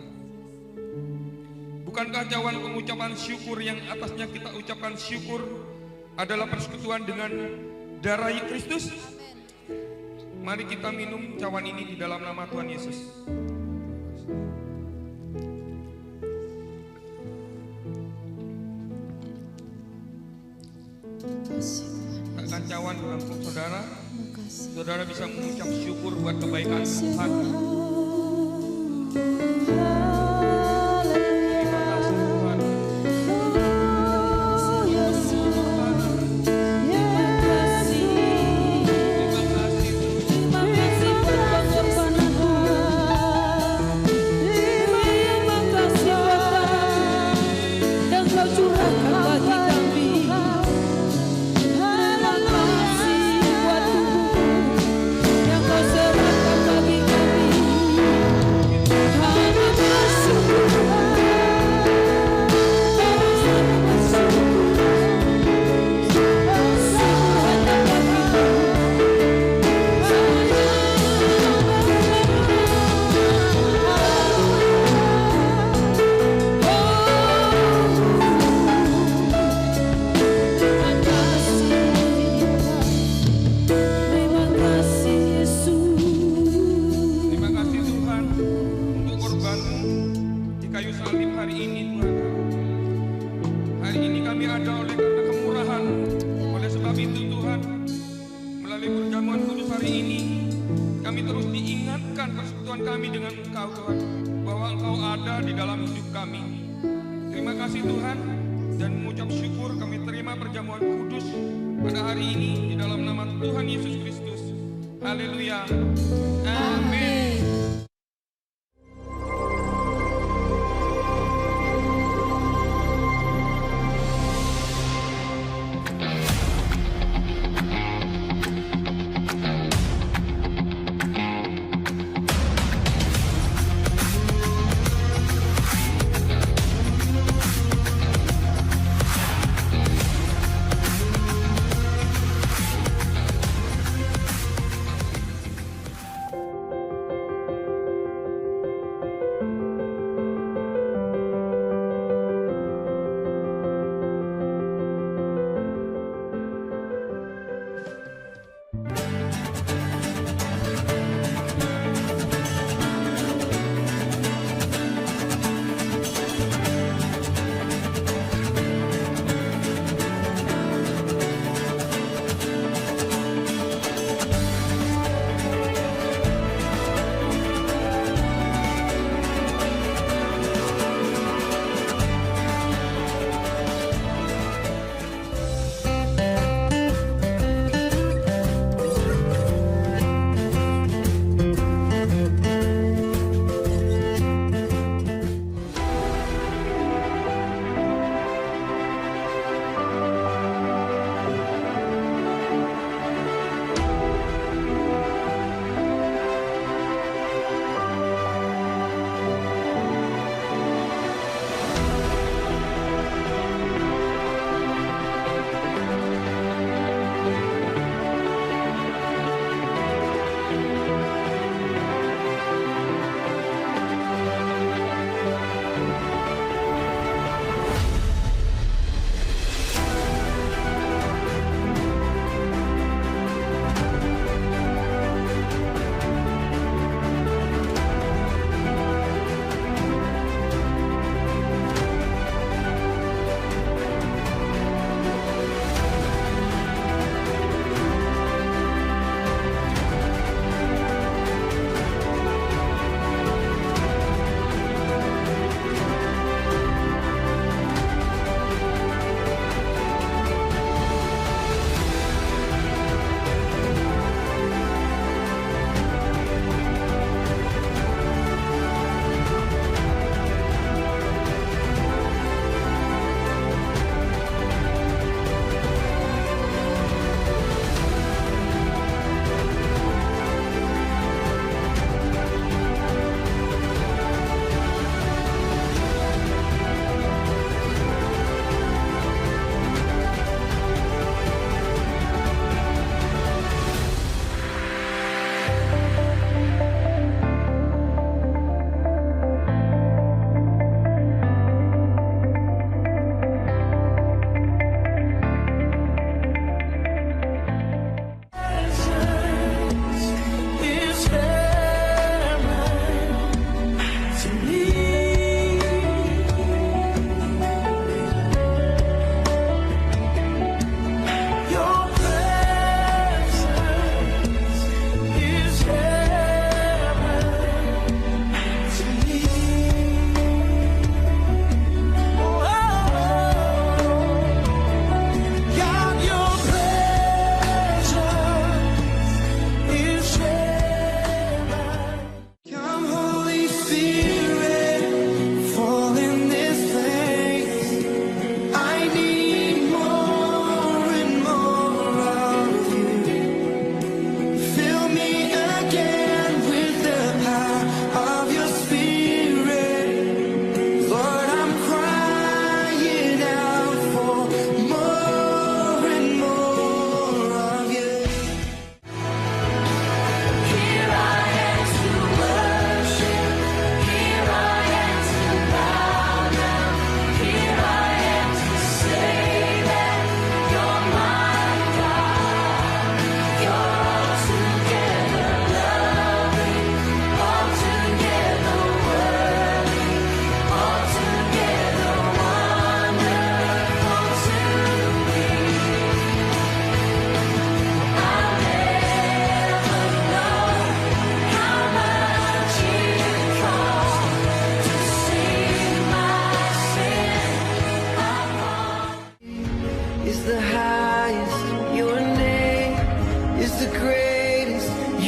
Bukankah cawan pengucapan syukur yang atasnya kita ucapkan syukur adalah persekutuan dengan darah Kristus? Mari kita minum cawan ini di dalam nama Tuhan Yesus. Takkan cawan berlangsung saudara. Saudara bisa mengucap syukur buat kebaikan Tuhan.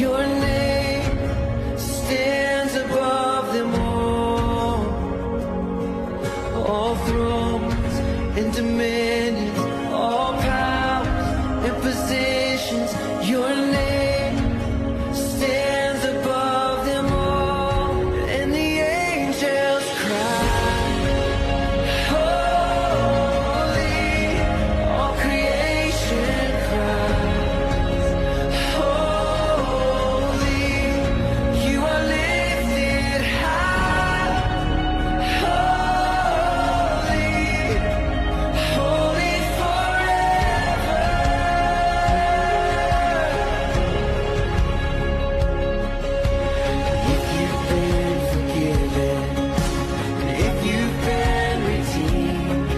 Your name stands above them all thrones and dominions, all powers and positions. Your name stands above them all, and the angels cry, holy, all creation cries, holy, you are lifted high, holy, holy forever. If you've been forgiven, and if you've been redeemed,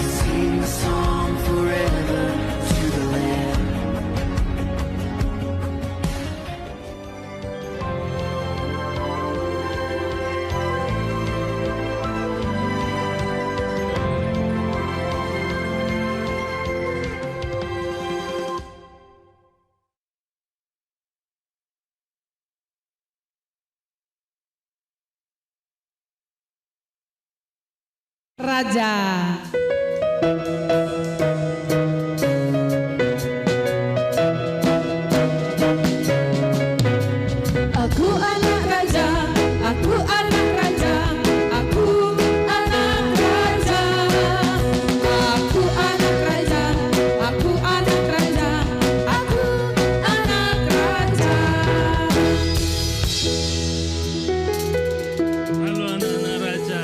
sing a song forever to the Lamb. Raja. Aku anak raja, aku anak raja, aku anak raja. Aku anak raja, aku anak raja, aku anak raja. Halo anak-anak raja.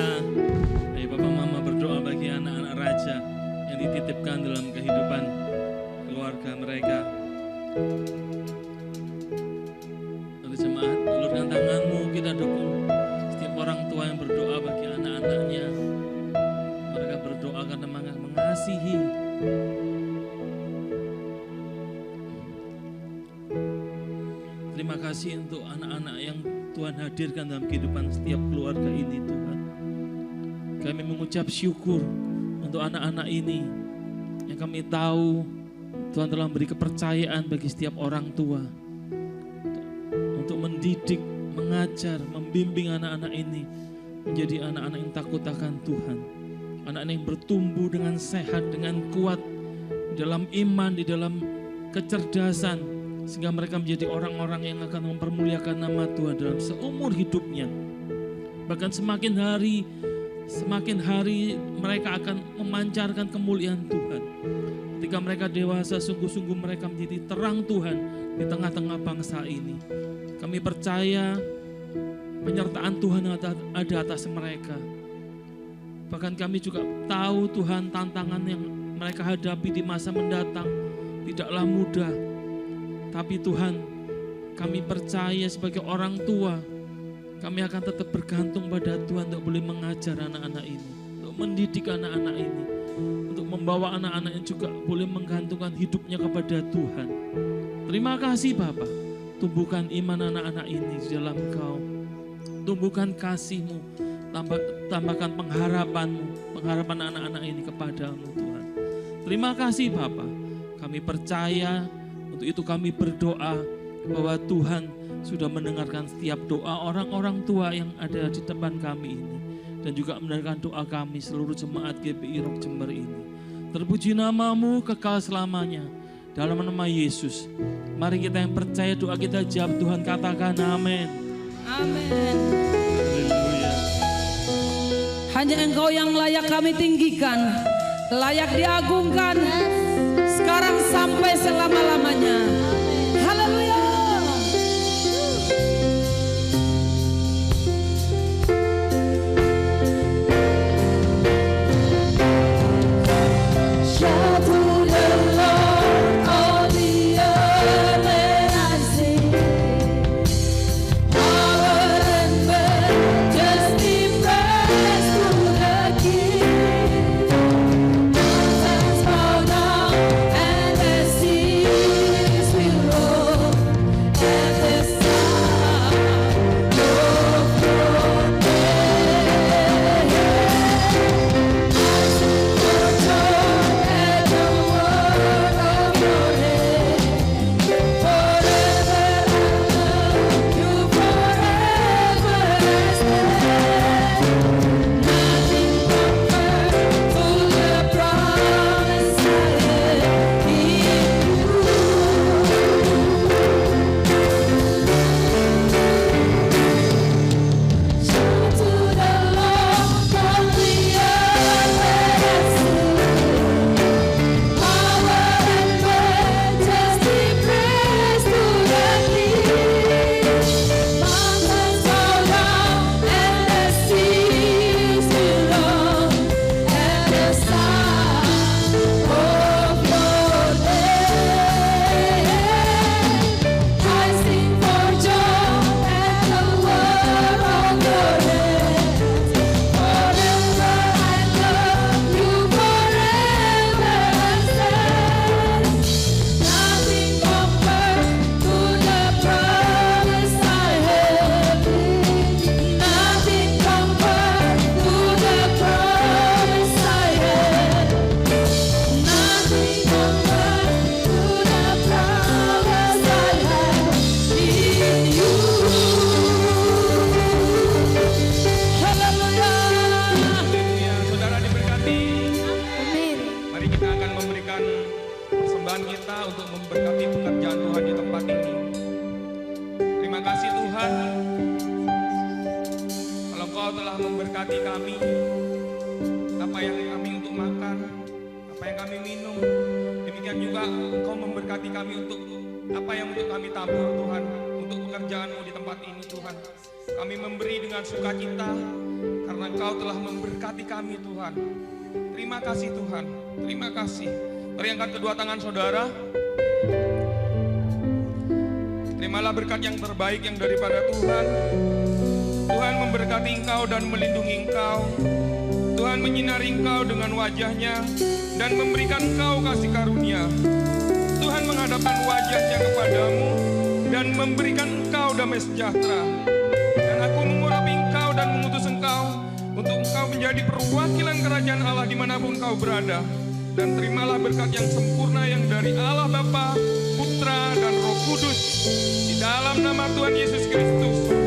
Ayo Papa Mama berdoa bagi anak-anak raja yang dititipkan dalam kehidupan keluarga mereka. Lalu jemaat, ulurkan tanganmu, kita dukung setiap orang tua yang berdoa bagi anak-anaknya. Mereka berdoa karena mengasihi. Terima kasih untuk anak-anak yang Tuhan hadirkan dalam kehidupan setiap keluarga ini, Tuhan. Kami mengucap syukur untuk anak-anak ini yang kami tahu Tuhan telah memberi kepercayaan bagi setiap orang tua untuk mendidik, mengajar, membimbing anak-anak ini menjadi anak-anak yang takut akan Tuhan. Anak-anak yang bertumbuh dengan sehat, dengan kuat di dalam iman, di dalam kecerdasan, sehingga mereka menjadi orang-orang yang akan mempermuliakan nama Tuhan dalam seumur hidupnya. Bahkan semakin hari mereka akan memancarkan kemuliaan Tuhan. Ketika mereka dewasa, sungguh-sungguh mereka menjadi terang Tuhan di tengah-tengah bangsa ini. Kami percaya penyertaan Tuhan ada atas mereka. Bahkan kami juga tahu Tuhan, tantangan yang mereka hadapi di masa mendatang tidaklah mudah. Tapi Tuhan, kami percaya sebagai orang tua, kami akan tetap bergantung pada Tuhan untuk boleh mengajar anak-anak ini, untuk mendidik anak-anak ini, untuk membawa anak-anak yang juga boleh menggantungkan hidupnya kepada Tuhan. Terima kasih Bapa, tumbuhkan iman anak-anak ini di dalam Engkau, tumbuhkan kasih-Mu, tambahkan pengharapan-Mu, pengharapan anak-anak ini kepadamu Tuhan. Terima kasih Bapa, kami percaya, untuk itu kami berdoa bahwa Tuhan sudah mendengarkan setiap doa orang-orang tua yang ada di depan kami ini, dan juga mendengarkan doa kami seluruh jemaat GBI Rock Jember ini. Terpuji nama-Mu kekal selamanya, dalam nama Yesus. Mari kita yang percaya doa kita jawab, Tuhan katakan amin. Amin. Haleluya. Hanya Engkau yang layak kami tinggikan, layak diagungkan, sekarang sampai selama-lamanya. Haleluya. Shout to the Lord, all the earth, and I sing. Power and majesty, praise to the King. Mountains bow down and the seas will Tuhan, kalau Engkau telah memberkati kami, apa yang kami untuk makan, apa yang kami minum, demikian juga Engkau memberkati kami untuk apa yang untuk kami tabur Tuhan, untuk pekerjaan-Mu di tempat ini Tuhan. Kami memberi dengan sukacita karena Engkau telah memberkati kami Tuhan. Terima kasih Tuhan, terima kasih. Mari angkat kedua tangan saudara. Terimalah berkat yang terbaik yang daripada Tuhan. Tuhan memberkati engkau dan melindungi engkau. Tuhan menyinari engkau dengan wajah-Nya dan memberikan engkau kasih karunia. Tuhan menghadapkan wajah-Nya kepadamu dan memberikan engkau damai sejahtera. Dan aku mengurapi engkau dan mengutus engkau untuk engkau menjadi perwakilan kerajaan Allah dimanapun engkau berada. Dan terimalah berkat yang sempurna yang dari Allah Bapa, Putra, dan Roh Kudus. Di dalam nama Tuhan Yesus Kristus.